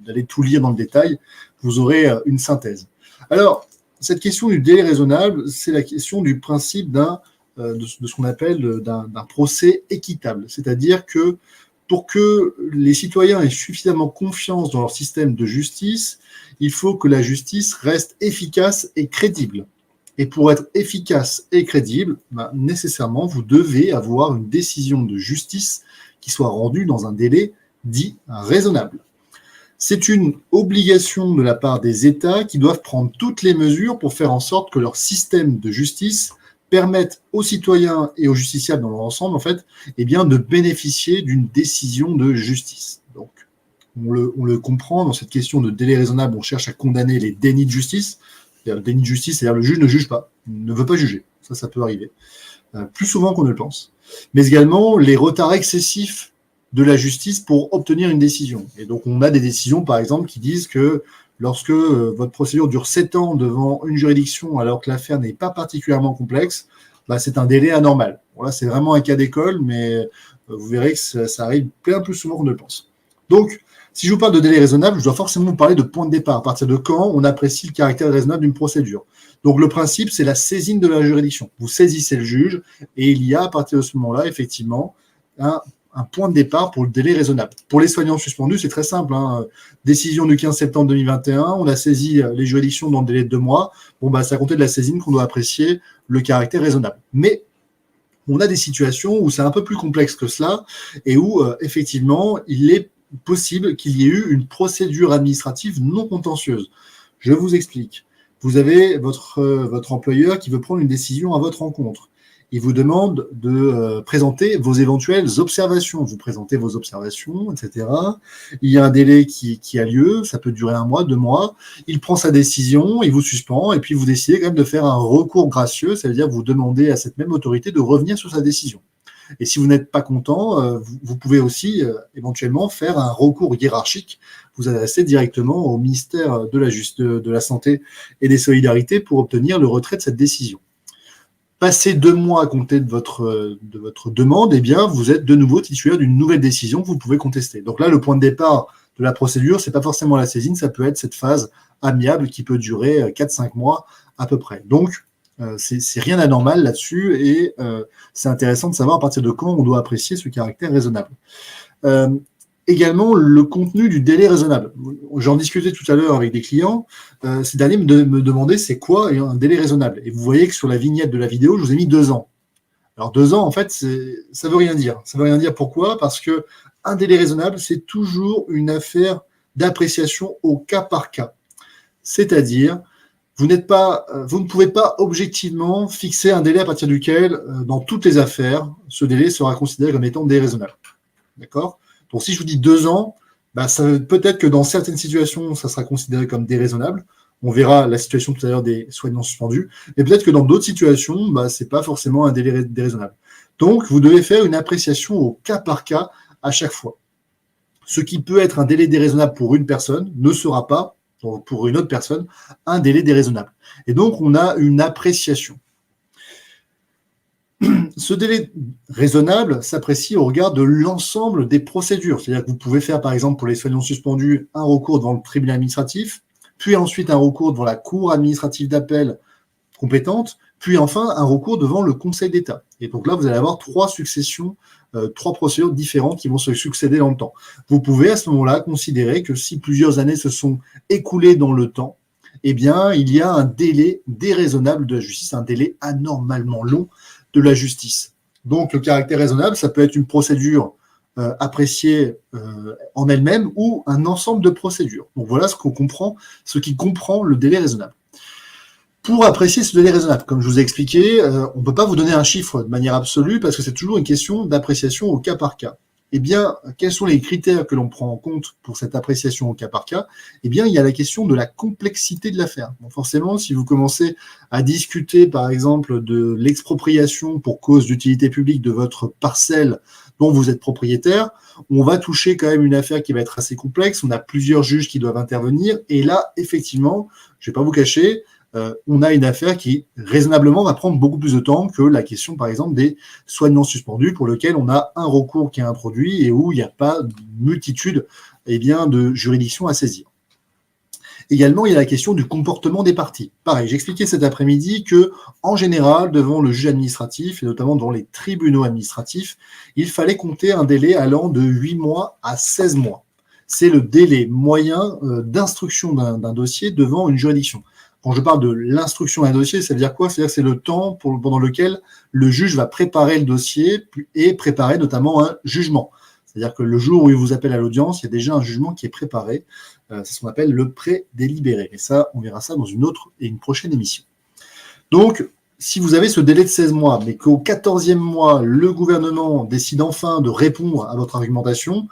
d'aller tout lire dans le détail. Vous aurez une synthèse. Alors, cette question du délai raisonnable, c'est la question du principe de ce qu'on appelle d'un procès équitable. C'est-à-dire que pour que les citoyens aient suffisamment confiance dans leur système de justice, il faut que la justice reste efficace et crédible. Et pour être efficace et crédible, nécessairement, vous devez avoir une décision de justice qui soit rendue dans un délai dit raisonnable. C'est une obligation de la part des États qui doivent prendre toutes les mesures pour faire en sorte que leur système de justice permette aux citoyens et aux justiciables dans leur ensemble, en fait, de bénéficier d'une décision de justice. Donc, on le comprend dans cette question de délai raisonnable, on cherche à condamner les dénis de justice. Le déni de justice, c'est-à-dire le juge ne juge pas, ne veut pas juger. Ça peut arriver. Plus souvent qu'on ne le pense. Mais également, les retards excessifs de la justice pour obtenir une décision. Et donc, on a des décisions, par exemple, qui disent que lorsque votre procédure dure 7 ans devant une juridiction alors que l'affaire n'est pas particulièrement complexe, c'est un délai anormal. Bon, là, c'est vraiment un cas d'école, mais vous verrez que ça arrive bien plus souvent qu'on ne le pense. Donc, si je vous parle de délai raisonnable, je dois forcément vous parler de point de départ, à partir de quand on apprécie le caractère raisonnable d'une procédure. Donc, le principe, c'est la saisine de la juridiction. Vous saisissez le juge et il y a, à partir de ce moment-là, effectivement, un point de départ pour le délai raisonnable. Pour les soignants suspendus, c'est très simple. Décision du 15 septembre 2021, on a saisi les juridictions dans le délai de 2 mois. Ça comptait de la saisine qu'on doit apprécier le caractère raisonnable. Mais on a des situations où c'est un peu plus complexe que cela et où, effectivement, il est possible qu'il y ait eu une procédure administrative non contentieuse. Je vous explique. Vous avez votre employeur qui veut prendre une décision à votre rencontre. Il vous demande de présenter vos éventuelles observations. Vous présentez vos observations, etc. Il y a un délai qui a lieu, ça peut durer 1 mois, 2 mois. Il prend sa décision, il vous suspend, et puis vous décidez quand même de faire un recours gracieux, ça veut dire que vous demandez à cette même autorité de revenir sur sa décision. Et si vous n'êtes pas content, vous pouvez aussi éventuellement faire un recours hiérarchique, vous adresser directement au ministère de la Santé et des Solidarités pour obtenir le retrait de cette décision. Passé 2 mois à compter de votre demande, vous êtes de nouveau titulaire d'une nouvelle décision que vous pouvez contester. Donc là, le point de départ de la procédure, c'est pas forcément la saisine, ça peut être cette phase amiable qui peut durer 4-5 mois à peu près. Donc, c'est rien d'anormal là-dessus et c'est intéressant de savoir à partir de quand on doit apprécier ce caractère raisonnable. Également, le contenu du délai raisonnable. J'en discutais tout à l'heure avec des clients. Ces derniers me demandaient c'est quoi un délai raisonnable. Et vous voyez que sur la vignette de la vidéo, je vous ai mis 2 ans. Alors 2 ans, en fait, ça veut rien dire. Ça veut rien dire pourquoi ? Parce que un délai raisonnable, c'est toujours une affaire d'appréciation au cas par cas. C'est-à-dire, vous ne pouvez pas objectivement fixer un délai à partir duquel, dans toutes les affaires, ce délai sera considéré comme étant déraisonnable. D'accord ? Donc, si je vous dis 2 ans, peut-être que dans certaines situations, ça sera considéré comme déraisonnable. On verra la situation tout à l'heure des soignants suspendus. Mais peut-être que dans d'autres situations, ce n'est pas forcément un délai déraisonnable. Donc, vous devez faire une appréciation au cas par cas à chaque fois. Ce qui peut être un délai déraisonnable pour une personne ne sera pas, pour une autre personne, un délai déraisonnable. Et donc, on a une appréciation. Ce délai raisonnable s'apprécie au regard de l'ensemble des procédures. C'est-à-dire que vous pouvez faire, par exemple, pour les soignants suspendus, un recours devant le tribunal administratif, puis ensuite un recours devant la cour administrative d'appel compétente, puis enfin un recours devant le Conseil d'État. Et donc là, vous allez avoir trois procédures différentes qui vont se succéder dans le temps. Vous pouvez à ce moment-là considérer que si plusieurs années se sont écoulées dans le temps, eh bien, il y a un délai déraisonnable de la justice, un délai anormalement long de la justice. Donc, le caractère raisonnable, ça peut être une procédure appréciée en elle-même ou un ensemble de procédures. Donc, voilà ce qui comprend le délai raisonnable. Pour apprécier ce délai raisonnable, comme je vous ai expliqué, on ne peut pas vous donner un chiffre de manière absolue parce que c'est toujours une question d'appréciation au cas par cas. Eh bien, quels sont les critères que l'on prend en compte pour cette appréciation au cas par cas? Eh bien, il y a la question de la complexité de l'affaire. Bon, forcément, si vous commencez à discuter, par exemple, de l'expropriation pour cause d'utilité publique de votre parcelle dont vous êtes propriétaire, on va toucher quand même une affaire qui va être assez complexe. On a plusieurs juges qui doivent intervenir. Et là, effectivement, je ne vais pas vous cacher, on a une affaire qui, raisonnablement, va prendre beaucoup plus de temps que la question, par exemple, des soignants suspendus pour lequel on a un recours qui est introduit et où il n'y a pas de multitude de juridictions à saisir. Également, il y a la question du comportement des parties. Pareil, j'expliquais cet après-midi que, en général, devant le juge administratif, et notamment devant les tribunaux administratifs, il fallait compter un délai allant de 8 mois à 16 mois. C'est le délai moyen d'instruction d'un dossier devant une juridiction. Quand je parle de l'instruction d'un dossier, ça veut dire quoi? C'est-à-dire que c'est le temps pendant lequel le juge va préparer le dossier et préparer notamment un jugement. C'est-à-dire que le jour où il vous appelle à l'audience, il y a déjà un jugement qui est préparé. C'est ce qu'on appelle le pré-délibéré. Et ça, on verra ça dans une prochaine émission. Donc, si vous avez ce délai de 16 mois, mais qu'au 14e mois, le gouvernement décide enfin de répondre à votre argumentation,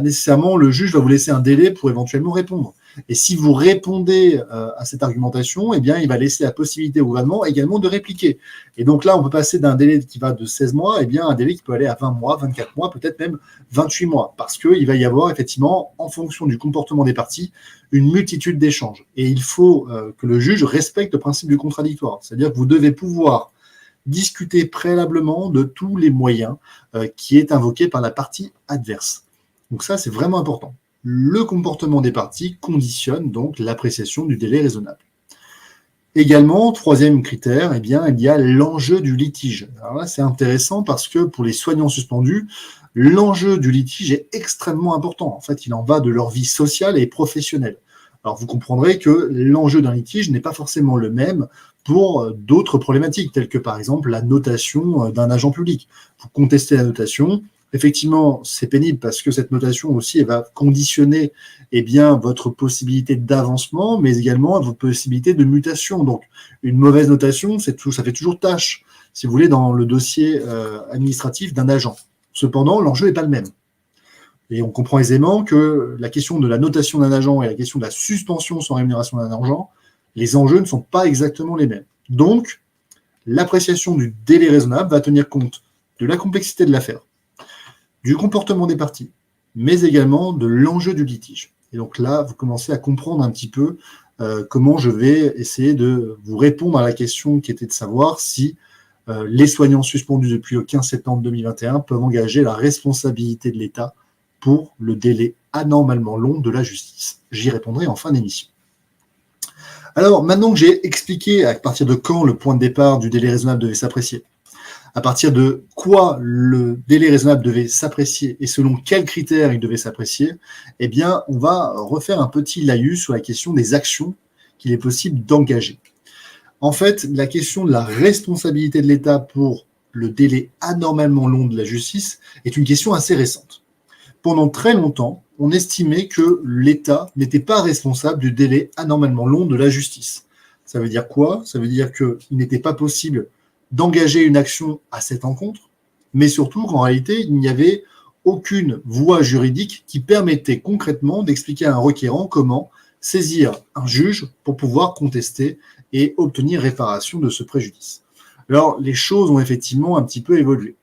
nécessairement, le juge va vous laisser un délai pour éventuellement répondre. Et si vous répondez à cette argumentation, eh bien, il va laisser la possibilité au gouvernement également de répliquer. Et donc là, on peut passer d'un délai qui va de 16 mois, eh bien, à un délai qui peut aller à 20 mois, 24 mois, peut-être même 28 mois, parce qu'il va y avoir effectivement, en fonction du comportement des parties, une multitude d'échanges. Et il faut que le juge respecte le principe du contradictoire. C'est-à-dire que vous devez pouvoir discuter préalablement de tous les moyens qui est invoqué par la partie adverse. Donc ça, c'est vraiment important. Le comportement des parties conditionne donc l'appréciation du délai raisonnable. Également, troisième critère, eh bien, il y a l'enjeu du litige. Alors là, c'est intéressant parce que pour les soignants suspendus, l'enjeu du litige est extrêmement important. En fait, il en va de leur vie sociale et professionnelle. Alors, vous comprendrez que l'enjeu d'un litige n'est pas forcément le même pour d'autres problématiques, telles que par exemple la notation d'un agent public. Vous contestez la notation. Effectivement, c'est pénible parce que cette notation aussi, elle va conditionner votre possibilité d'avancement, mais également votre possibilité de mutation. Donc, une mauvaise notation, ça fait toujours tâche, si vous voulez, dans le dossier administratif d'un agent. Cependant, l'enjeu n'est pas le même. Et on comprend aisément que la question de la notation d'un agent et la question de la suspension sans rémunération d'un agent, les enjeux ne sont pas exactement les mêmes. Donc, l'appréciation du délai raisonnable va tenir compte de la complexité de l'affaire, du comportement des parties, mais également de l'enjeu du litige. Et donc là, vous commencez à comprendre un petit peu comment je vais essayer de vous répondre à la question qui était de savoir si les soignants suspendus depuis le 15 septembre 2021 peuvent engager la responsabilité de l'État pour le délai anormalement long de la justice. J'y répondrai en fin d'émission. Alors, maintenant que j'ai expliqué à partir de quand le point de départ du délai raisonnable devait s'apprécier, à partir de quoi le délai raisonnable devait s'apprécier et selon quels critères il devait s'apprécier, eh bien, on va refaire un petit laïus sur la question des actions qu'il est possible d'engager. En fait, la question de la responsabilité de l'État pour le délai anormalement long de la justice est une question assez récente. Pendant très longtemps, on estimait que l'État n'était pas responsable du délai anormalement long de la justice. Ça veut dire quoi? Ça veut dire qu'il n'était pas possible d'engager une action à cette encontre, mais surtout qu'en réalité, il n'y avait aucune voie juridique qui permettait concrètement d'expliquer à un requérant comment saisir un juge pour pouvoir contester et obtenir réparation de ce préjudice. Alors, les choses ont effectivement un petit peu évolué.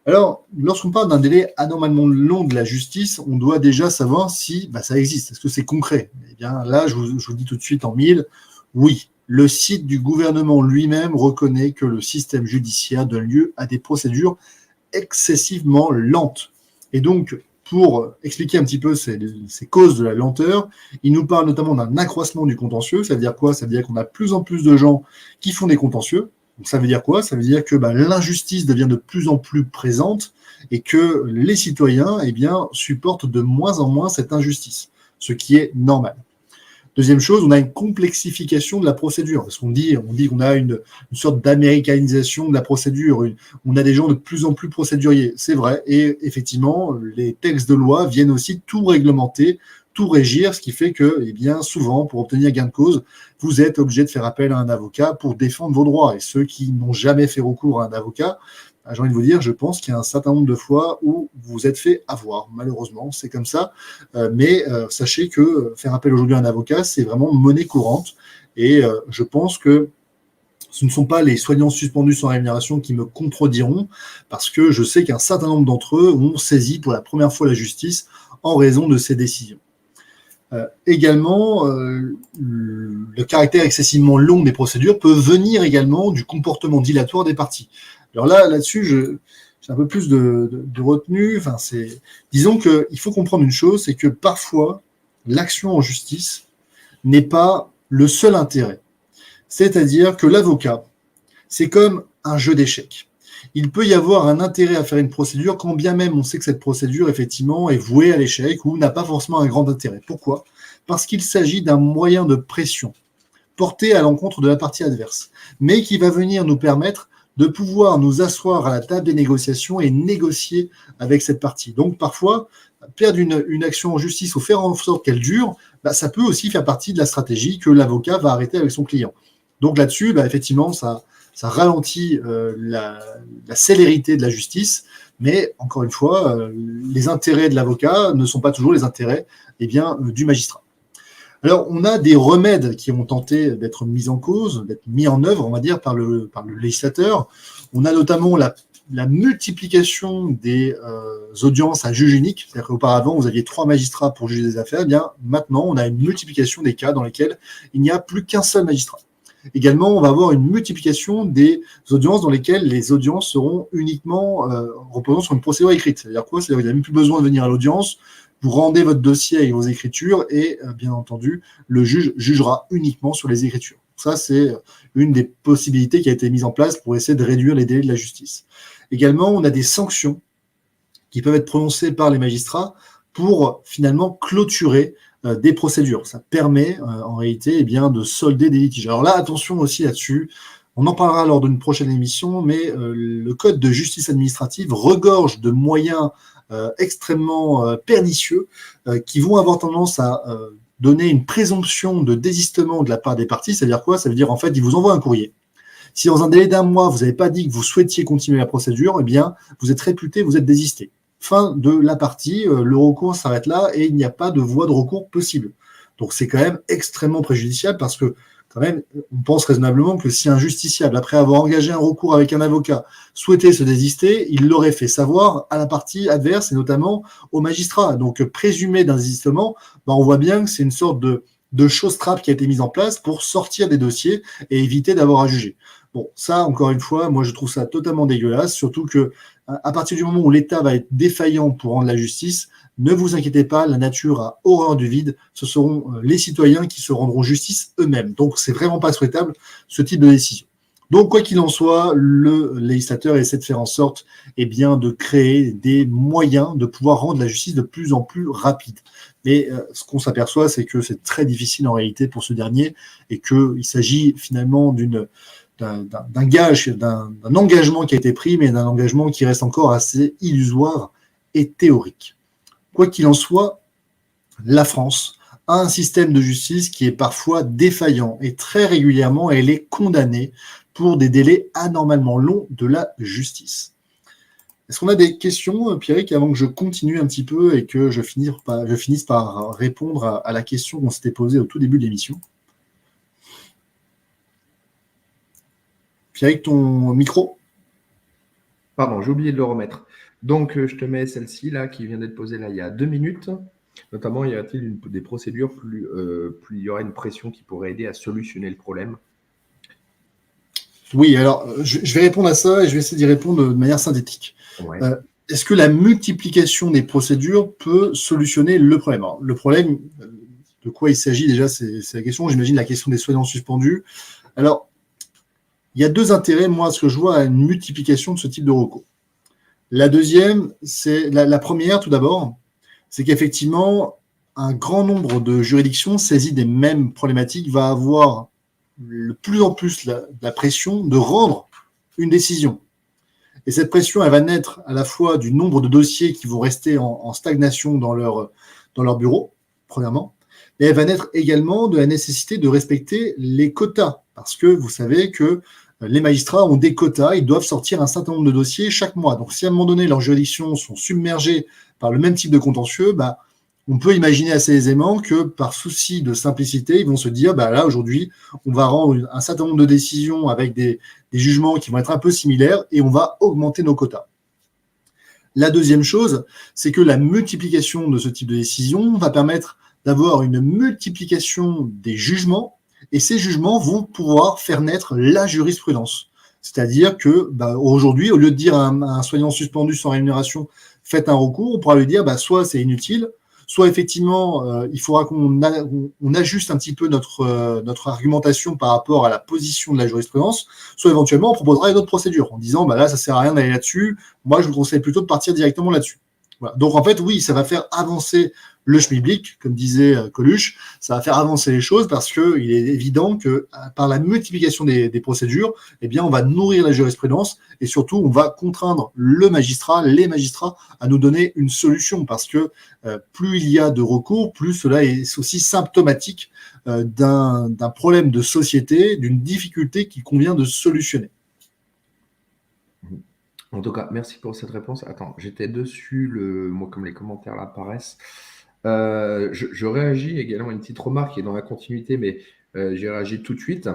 Alors, lorsqu'on parle d'un délai anormalement long de la justice, on doit déjà savoir si ça existe. Est-ce que c'est concret? Eh bien, là, je vous dis tout de suite en mille, oui. le site du gouvernement lui-même reconnaît que le système judiciaire donne lieu à des procédures excessivement lentes. Et donc, pour expliquer un petit peu ces causes de la lenteur, il nous parle notamment d'un accroissement du contentieux. Ça veut dire quoi? Ça veut dire qu'on a de plus en plus de gens qui font des contentieux. Donc, ça veut dire quoi? Ça veut dire que l'injustice devient de plus en plus présente et que les citoyens supportent de moins en moins cette injustice, ce qui est normal. Deuxième chose, on a une complexification de la procédure, parce qu'on dit qu'on a une sorte d'américanisation de la procédure, on a des gens de plus en plus procéduriers, c'est vrai, et effectivement, les textes de loi viennent aussi tout réglementer, tout régir, ce qui fait que, souvent, pour obtenir gain de cause, vous êtes obligé de faire appel à un avocat pour défendre vos droits, et ceux qui n'ont jamais fait recours à un avocat, j'ai envie de vous dire, je pense qu'il y a un certain nombre de fois où vous vous êtes fait avoir. Malheureusement, c'est comme ça. Mais sachez que faire appel aujourd'hui à un avocat, c'est vraiment monnaie courante. Et je pense que ce ne sont pas les soignants suspendus sans rémunération qui me contrediront, parce que je sais qu'un certain nombre d'entre eux ont saisi pour la première fois la justice en raison de ces décisions. Également, le caractère excessivement long des procédures peut venir également du comportement dilatoire des parties. Alors là-dessus, j'ai un peu plus de retenue. Disons qu'il faut comprendre une chose, c'est que parfois, l'action en justice n'est pas le seul intérêt. C'est-à-dire que l'avocat, c'est comme un jeu d'échecs. Il peut y avoir un intérêt à faire une procédure, quand bien même on sait que cette procédure, effectivement, est vouée à l'échec ou n'a pas forcément un grand intérêt. Pourquoi? Parce qu'il s'agit d'un moyen de pression porté à l'encontre de la partie adverse, mais qui va venir nous permettre de pouvoir nous asseoir à la table des négociations et négocier avec cette partie. Donc parfois, perdre une action en justice ou faire en sorte qu'elle dure, ça peut aussi faire partie de la stratégie que l'avocat va arrêter avec son client. Donc là-dessus, effectivement, ça ralentit la célérité de la justice, mais encore une fois, les intérêts de l'avocat ne sont pas toujours les intérêts du magistrat. Alors, on a des remèdes qui ont tenté d'être mis en cause, d'être mis en œuvre, on va dire, par le législateur. On a notamment la multiplication des audiences à juge unique. C'est-à-dire qu'auparavant, vous aviez 3 magistrats pour juger des affaires. Maintenant, on a une multiplication des cas dans lesquels il n'y a plus qu'un seul magistrat. Également, on va avoir une multiplication des audiences dans lesquelles les audiences seront uniquement reposant sur une procédure écrite. C'est-à-dire quoi? C'est-à-dire qu'il n'y a même plus besoin de venir à l'audience. Vous rendez votre dossier avec vos écritures et, bien entendu, le juge jugera uniquement sur les écritures. Ça, c'est une des possibilités qui a été mise en place pour essayer de réduire les délais de la justice. Également, on a des sanctions qui peuvent être prononcées par les magistrats pour finalement clôturer des procédures. Ça permet en réalité de solder des litiges. Alors là, attention aussi là-dessus. On en parlera lors d'une prochaine émission, mais le Code de justice administrative regorge de moyens extrêmement pernicieux qui vont avoir tendance à donner une présomption de désistement de la part des parties. C'est-à-dire quoi? Ça veut dire, en fait, ils vous envoient un courrier. Si dans un délai d'1 mois, vous n'avez pas dit que vous souhaitiez continuer la procédure, vous êtes réputé, vous êtes désisté. Fin de la partie, le recours s'arrête là et il n'y a pas de voie de recours possible. Donc c'est quand même extrêmement préjudiciable parce que quand même, on pense raisonnablement que si un justiciable, après avoir engagé un recours avec un avocat, souhaitait se désister, il l'aurait fait savoir à la partie adverse et notamment au magistrat. Donc présumé d'un désistement, on voit bien que c'est une sorte de chose-trappe qui a été mise en place pour sortir des dossiers et éviter d'avoir à juger. Bon, ça, encore une fois, moi je trouve ça totalement dégueulasse, surtout que à partir du moment où l'État va être défaillant pour rendre la justice, ne vous inquiétez pas, la nature a horreur du vide, ce seront les citoyens qui se rendront justice eux-mêmes. Donc c'est vraiment pas souhaitable ce type de décision. Donc quoi qu'il en soit, le législateur essaie de faire en sorte de créer des moyens de pouvoir rendre la justice de plus en plus rapide. Mais ce qu'on s'aperçoit, c'est que c'est très difficile en réalité pour ce dernier et qu'il s'agit finalement d'un engagement qui a été pris, mais d'un engagement qui reste encore assez illusoire et théorique. Quoi qu'il en soit, la France a un système de justice qui est parfois défaillant et très régulièrement, elle est condamnée pour des délais anormalement longs de la justice. Est-ce qu'on a des questions, Pierrick, avant que je continue un petit peu et que je finisse par répondre à la question qu'on s'était posée au tout début de l'émission? Pierrick, ton micro? Pardon, j'ai oublié de le remettre. Donc, je te mets celle-ci là qui vient d'être posée là il y a 2 minutes. Notamment, y a-t-il des procédures plus il y aurait une pression qui pourrait aider à solutionner le problème? Oui, alors je vais répondre à ça et je vais essayer d'y répondre de manière synthétique. Ouais. Est-ce que la multiplication des procédures peut solutionner le problème? Alors, le problème, de quoi il s'agit déjà, c'est la question, j'imagine la question des soignants suspendus. Alors, il y a deux intérêts, moi, ce que je vois à une multiplication de ce type de recours. La deuxième, c'est la première, tout d'abord, c'est qu'effectivement, un grand nombre de juridictions saisies des mêmes problématiques va avoir de plus en plus la pression de rendre une décision. Et cette pression, elle va naître à la fois du nombre de dossiers qui vont rester en stagnation dans leur bureau, premièrement, mais elle va naître également de la nécessité de respecter les quotas. Parce que vous savez que les magistrats ont des quotas, ils doivent sortir un certain nombre de dossiers chaque mois. Donc si à un moment donné, leurs juridictions sont submergées par le même type de contentieux, bah, on peut imaginer assez aisément que par souci de simplicité, ils vont se dire, bah là, aujourd'hui, on va rendre un certain nombre de décisions avec des jugements qui vont être un peu similaires et on va augmenter nos quotas. La deuxième chose, c'est que la multiplication de ce type de décision va permettre d'avoir une multiplication des jugements et ces jugements vont pouvoir faire naître la jurisprudence. C'est-à-dire que bah, aujourd'hui, au lieu de dire à un soignant suspendu sans rémunération, faites un recours, on pourra lui dire bah, soit c'est inutile, soit effectivement, il faudra qu'on ajuste un petit peu notre argumentation par rapport à la position de la jurisprudence, soit éventuellement on proposera une autre procédure en disant bah là ça sert à rien d'aller là-dessus, moi je vous conseille plutôt de partir directement là-dessus. Voilà. Donc en fait oui, ça va faire avancer le schmilblick, comme disait Coluche, ça va faire avancer les choses parce qu'il est évident que par la multiplication des procédures, eh bien on va nourrir la jurisprudence et surtout on va contraindre les magistrats à nous donner une solution parce que plus il y a de recours, plus cela est aussi symptomatique d'un problème de société, d'une difficulté qu'il convient de solutionner. En tout cas, merci pour cette réponse. Attends, j'étais dessus, moi, comme les commentaires là apparaissent. Je réagis également à une petite remarque qui est dans la continuité, mais j'ai réagi tout de suite.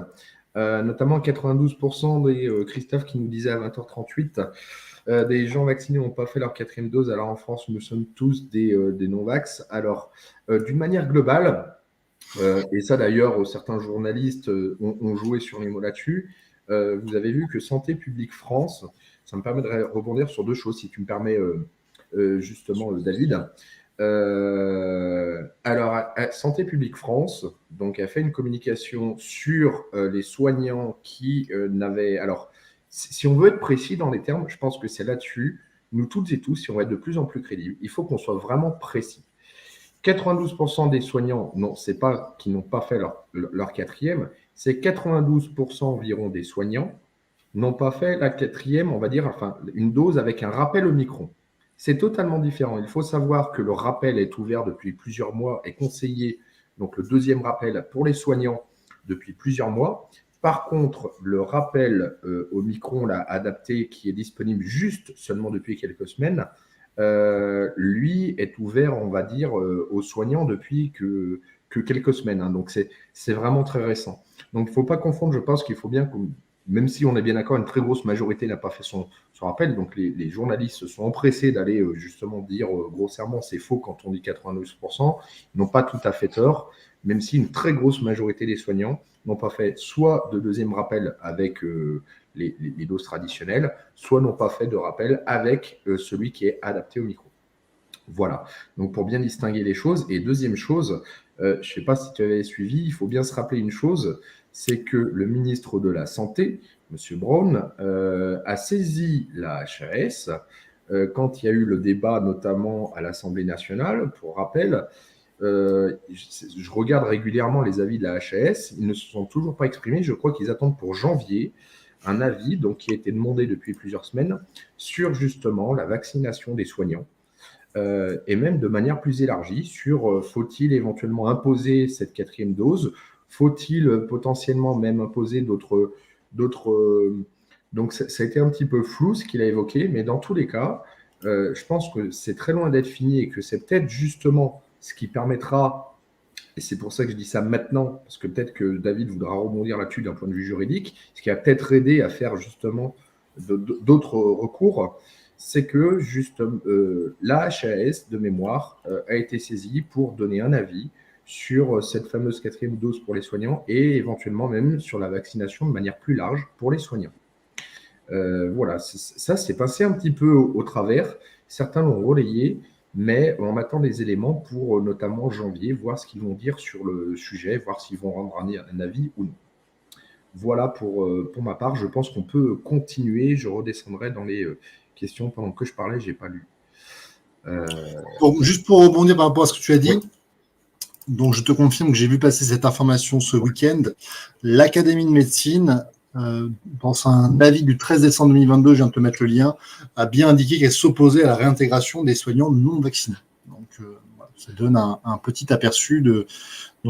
Notamment 92% des Christophe qui nous disait à 20h38 des gens vaccinés n'ont pas fait leur 4e dose. Alors en France, nous sommes tous des non-vax. Alors, d'une manière globale, et ça d'ailleurs, certains journalistes ont joué sur les mots là-dessus, vous avez vu que Santé publique France, ça me permet de rebondir sur deux choses, si tu me permets justement, David. Alors, Santé publique France, donc, a fait une communication sur les soignants qui n'avaient. Alors, si on veut être précis dans les termes, je pense que c'est là-dessus, nous toutes et tous, si on veut être de plus en plus crédibles, il faut qu'on soit vraiment précis. 92% des soignants, non, c'est pas qu'ils n'ont pas fait leur 4e, c'est 92% environ des soignants n'ont pas fait la 4e, on va dire, enfin, une dose avec un rappel Omicron. C'est totalement différent. Il faut savoir que le rappel est ouvert depuis plusieurs mois et conseillé, donc le 2e rappel pour les soignants depuis plusieurs mois. Par contre, le rappel Omicron, là, adapté, qui est disponible juste seulement depuis quelques semaines, lui est ouvert, on va dire, aux soignants depuis que quelques semaines. Hein. Donc, c'est vraiment très récent. Donc, il ne faut pas confondre. Je pense qu'il faut bien que, même si on est bien d'accord, une très grosse majorité n'a pas fait son rappel. Donc, les journalistes se sont empressés d'aller justement dire grossièrement c'est faux quand on dit 92%. Ils n'ont pas tout à fait tort, même si une très grosse majorité des soignants n'ont pas fait soit de 2e rappel avec les doses traditionnelles, soit n'ont pas fait de rappel avec celui qui est adapté au micro. Voilà, donc pour bien distinguer les choses. Et deuxième chose, je ne sais pas si tu avais suivi, il faut bien se rappeler une chose, c'est que le ministre de la Santé, M. Brown, a saisi la HAS quand il y a eu le débat, notamment à l'Assemblée nationale. Pour rappel, je regarde régulièrement les avis de la HAS, ils ne se sont toujours pas exprimés. Je crois qu'ils attendent pour janvier un avis donc, qui a été demandé depuis plusieurs semaines sur justement la vaccination des soignants. Et même de manière plus élargie sur faut-il éventuellement imposer cette 4e dose, faut-il potentiellement même imposer d'autres donc ça a été un petit peu flou ce qu'il a évoqué, mais dans tous les cas, je pense que c'est très loin d'être fini et que c'est peut-être justement ce qui permettra, et c'est pour ça que je dis ça maintenant, parce que peut-être que David voudra rebondir là-dessus d'un point de vue juridique, ce qui a peut-être aidé à faire justement d'autres recours, c'est que juste la HAS de mémoire a été saisie pour donner un avis sur cette fameuse 4e dose pour les soignants et éventuellement même sur la vaccination de manière plus large pour les soignants. Voilà, ça c'est passé un petit peu au travers. Certains l'ont relayé, mais on attend des éléments pour notamment janvier, voir ce qu'ils vont dire sur le sujet, voir s'ils vont rendre un avis ou non. Voilà pour ma part. Je pense qu'on peut continuer. Je redescendrai dans les questions pendant que je parlais, j'ai pas lu. Bon, juste pour rebondir par rapport à ce que tu as dit, Oui. donc je te confirme que j'ai vu passer cette information ce week-end. L'Académie de médecine, dans un avis du 13 décembre 2022, je viens de te mettre le lien, a bien indiqué qu'elle s'opposait à la réintégration des soignants non vaccinés. Donc, voilà, ça donne un petit aperçu de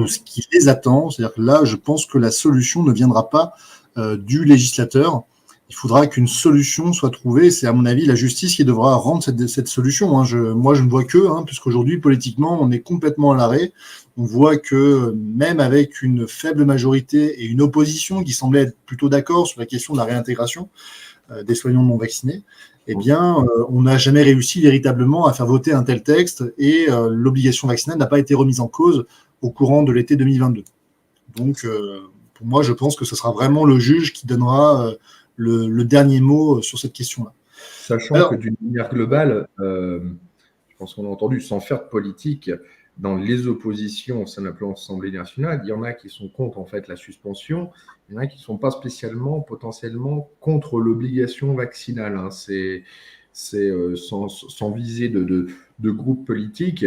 ce qui les attend. C'est-à-dire que là, je pense que la solution ne viendra pas du législateur. Il faudra qu'une solution soit trouvée. C'est à mon avis la justice qui devra rendre cette solution. Moi, je ne vois que, puisqu'aujourd'hui, politiquement, on est complètement à l'arrêt. On voit que même avec une faible majorité et une opposition qui semblait être plutôt d'accord sur la question de la réintégration des soignants non vaccinés, eh bien, on n'a jamais réussi véritablement à faire voter un tel texte et l'obligation vaccinale n'a pas été remise en cause au courant de l'été 2022. Donc, pour moi, je pense que ce sera vraiment le juge qui donnera le dernier mot sur cette question-là. Sachant que d'une manière globale, je pense qu'on a entendu, sans faire de politique, dans les oppositions au sein de l'Assemblée nationale, il y en a qui sont contre en fait la suspension, il y en a qui ne sont pas spécialement, potentiellement contre l'obligation vaccinale. C'est sans viser de groupe politique,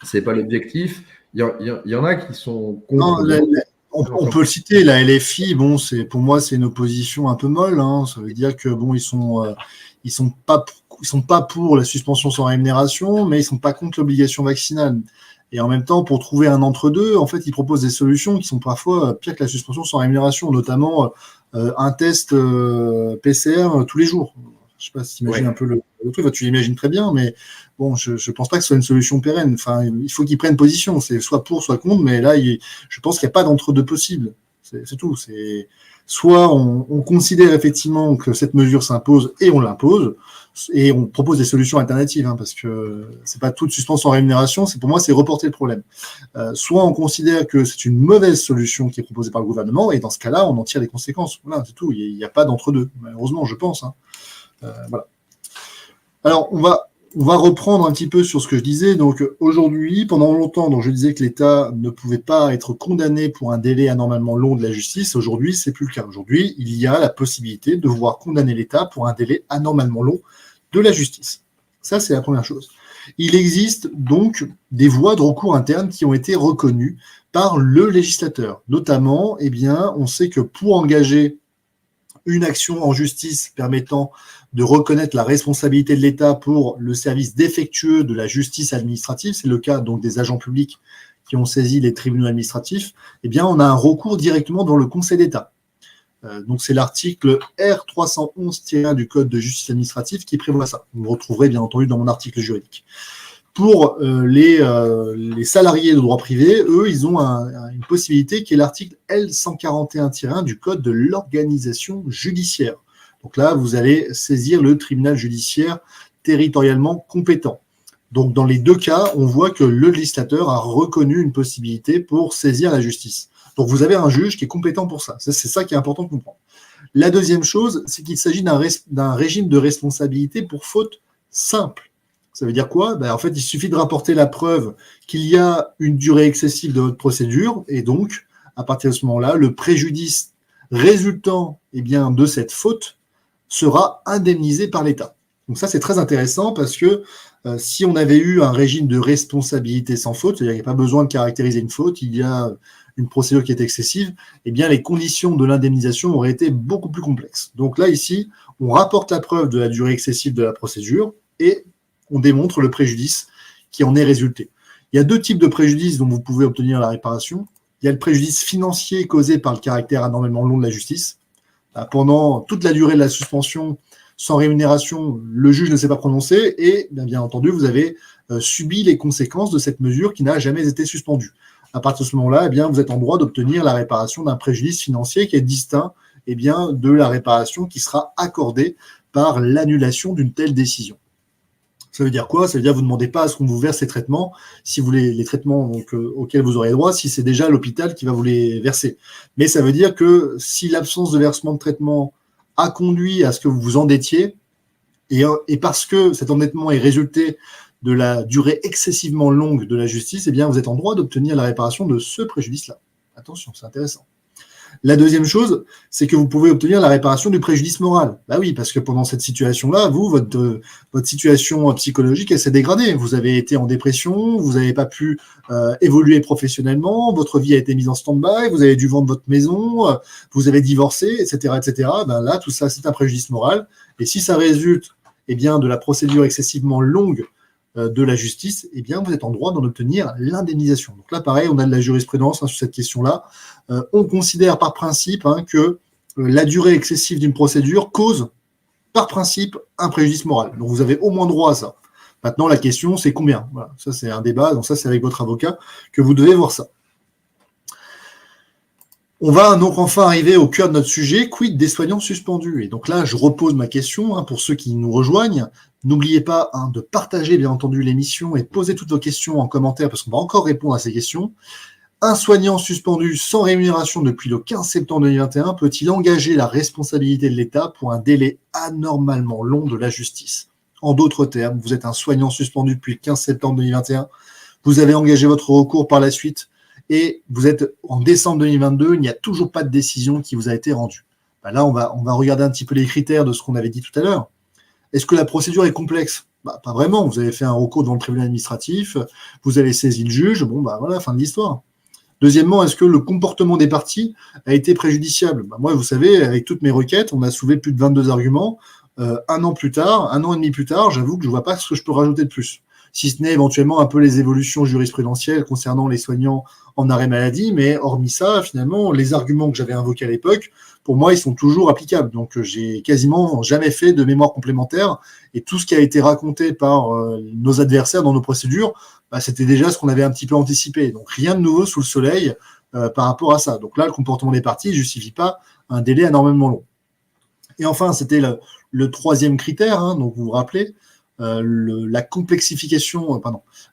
c'est pas l'objectif. Il y en a qui sont contre. Non, on peut le citer, la LFI, bon, pour moi, c'est une opposition un peu molle. Ça veut dire que bon, ils sont pas pour la suspension sans rémunération, mais ils sont pas contre l'obligation vaccinale. Et en même temps, pour trouver un entre-deux, en fait, ils proposent des solutions qui sont parfois pires que la suspension sans rémunération, notamment un test PCR tous les jours. Je sais pas si tu imagines un peu le truc, enfin, tu l'imagines très bien, mais bon, je pense pas que ce soit une solution pérenne. Enfin, il faut qu'ils prennent position, c'est soit pour, soit contre, mais là, je pense qu'il n'y a pas d'entre-deux possible. C'est tout. C'est soit on considère effectivement que cette mesure s'impose et on l'impose, et on propose des solutions alternatives, parce que c'est pas toute suspension sans rémunération. Pour moi, c'est reporter le problème. Soit on considère que c'est une mauvaise solution qui est proposée par le gouvernement, et dans ce cas-là, on en tire les conséquences. Voilà, c'est tout. Il n'y a pas d'entre-deux, malheureusement, je pense. Voilà. Alors, on va reprendre un petit peu sur ce que je disais. Donc, aujourd'hui, pendant longtemps, donc je disais que l'État ne pouvait pas être condamné pour un délai anormalement long de la justice. Aujourd'hui, c'est plus le cas. Aujourd'hui, il y a la possibilité de voir condamner l'État pour un délai anormalement long de la justice. Ça, c'est la première chose. Il existe donc des voies de recours internes qui ont été reconnues par le législateur. Notamment, on sait que pour engager une action en justice permettant de reconnaître la responsabilité de l'État pour le service défectueux de la justice administrative, c'est le cas donc des agents publics qui ont saisi les tribunaux administratifs, on a un recours directement dans le Conseil d'État. Donc c'est l'article R311-1 du Code de justice administrative qui prévoit ça. Vous le retrouverez bien entendu dans mon article juridique. Pour les salariés de droit privé, eux, ils ont une possibilité qui est l'article L141-1 du Code de l'organisation judiciaire. Donc là, vous allez saisir le tribunal judiciaire territorialement compétent. Donc dans les deux cas, on voit que le législateur a reconnu une possibilité pour saisir la justice. Donc vous avez un juge qui est compétent pour ça. C'est ça qui est important de comprendre. La deuxième chose, c'est qu'il s'agit d'un régime de responsabilité pour faute simple. Ça veut dire quoi ? En fait, il suffit de rapporter la preuve qu'il y a une durée excessive de votre procédure, et donc, à partir de ce moment-là, le préjudice résultant de cette faute sera indemnisé par l'État. Donc ça, c'est très intéressant parce que si on avait eu un régime de responsabilité sans faute, c'est-à-dire qu'il n'y a pas besoin de caractériser une faute, il y a une procédure qui est excessive, les conditions de l'indemnisation auraient été beaucoup plus complexes. Donc là, ici, on rapporte la preuve de la durée excessive de la procédure et on démontre le préjudice qui en est résulté. Il y a deux types de préjudices dont vous pouvez obtenir la réparation. Il y a le préjudice financier causé par le caractère anormalement long de la justice. Pendant toute la durée de la suspension, sans rémunération, le juge ne s'est pas prononcé et, bien entendu, vous avez subi les conséquences de cette mesure qui n'a jamais été suspendue. À partir de ce moment-là, vous êtes en droit d'obtenir la réparation d'un préjudice financier qui est distinct de la réparation qui sera accordée par l'annulation d'une telle décision. Ça veut dire quoi? Ça veut dire que vous ne demandez pas à ce qu'on vous verse les traitements, si vous les traitements donc, auxquels vous aurez droit, si c'est déjà l'hôpital qui va vous les verser. Mais ça veut dire que si l'absence de versement de traitement a conduit à ce que vous vous endettiez, et parce que cet endettement est résulté de la durée excessivement longue de la justice, eh bien, vous êtes en droit d'obtenir la réparation de ce préjudice-là. Attention, c'est intéressant. La deuxième chose, c'est que vous pouvez obtenir la réparation du préjudice moral. Bah oui, parce que pendant cette situation-là, vous, votre situation psychologique, elle s'est dégradée. Vous avez été en dépression, vous n'avez pas pu évoluer professionnellement, votre vie a été mise en stand-by, vous avez dû vendre votre maison, vous avez divorcé, etc., etc. Ben là, tout ça, c'est un préjudice moral. Et si ça résulte, eh bien, de la procédure excessivement longue de la justice, eh bien, vous êtes en droit d'en obtenir l'indemnisation. Donc là, pareil, on a de la jurisprudence sur cette question-là. On considère par principe que la durée excessive d'une procédure cause par principe un préjudice moral. Donc vous avez au moins droit à ça. Maintenant, la question, c'est combien? Voilà, ça, c'est un débat. Donc ça, c'est avec votre avocat que vous devez voir ça. On va donc enfin arriver au cœur de notre sujet, quid des soignants suspendus? Et donc là, je repose ma question pour ceux qui nous rejoignent. N'oubliez pas de partager, bien entendu, l'émission et de poser toutes vos questions en commentaire parce qu'on va encore répondre à ces questions. Un soignant suspendu sans rémunération depuis le 15 septembre 2021 peut-il engager la responsabilité de l'État pour un délai anormalement long de la justice? En d'autres termes, vous êtes un soignant suspendu depuis le 15 septembre 2021, vous avez engagé votre recours par la suite, et vous êtes en décembre 2022, il n'y a toujours pas de décision qui vous a été rendue. Ben là, on va regarder un petit peu les critères de ce qu'on avait dit tout à l'heure. Est-ce que la procédure est complexe? Pas vraiment. Vous avez fait un recours devant le tribunal administratif, vous avez saisi le juge, voilà, fin de l'histoire. Deuxièmement, est-ce que le comportement des parties a été préjudiciable? Moi, vous savez, avec toutes mes requêtes, on a soulevé plus de 22 arguments. Un an et demi plus tard, j'avoue que je ne vois pas ce que je peux rajouter de plus. Si ce n'est éventuellement un peu les évolutions jurisprudentielles concernant les soignants en arrêt maladie, mais hormis ça, finalement, les arguments que j'avais invoqués à l'époque, pour moi, ils sont toujours applicables. Donc, j'ai quasiment jamais fait de mémoire complémentaire, et tout ce qui a été raconté par nos adversaires dans nos procédures, c'était déjà ce qu'on avait un petit peu anticipé. Donc, rien de nouveau sous le soleil par rapport à ça. Donc là, le comportement des parties ne justifie pas un délai anormalement long. Et enfin, c'était le troisième critère, donc vous vous rappelez, la complexification,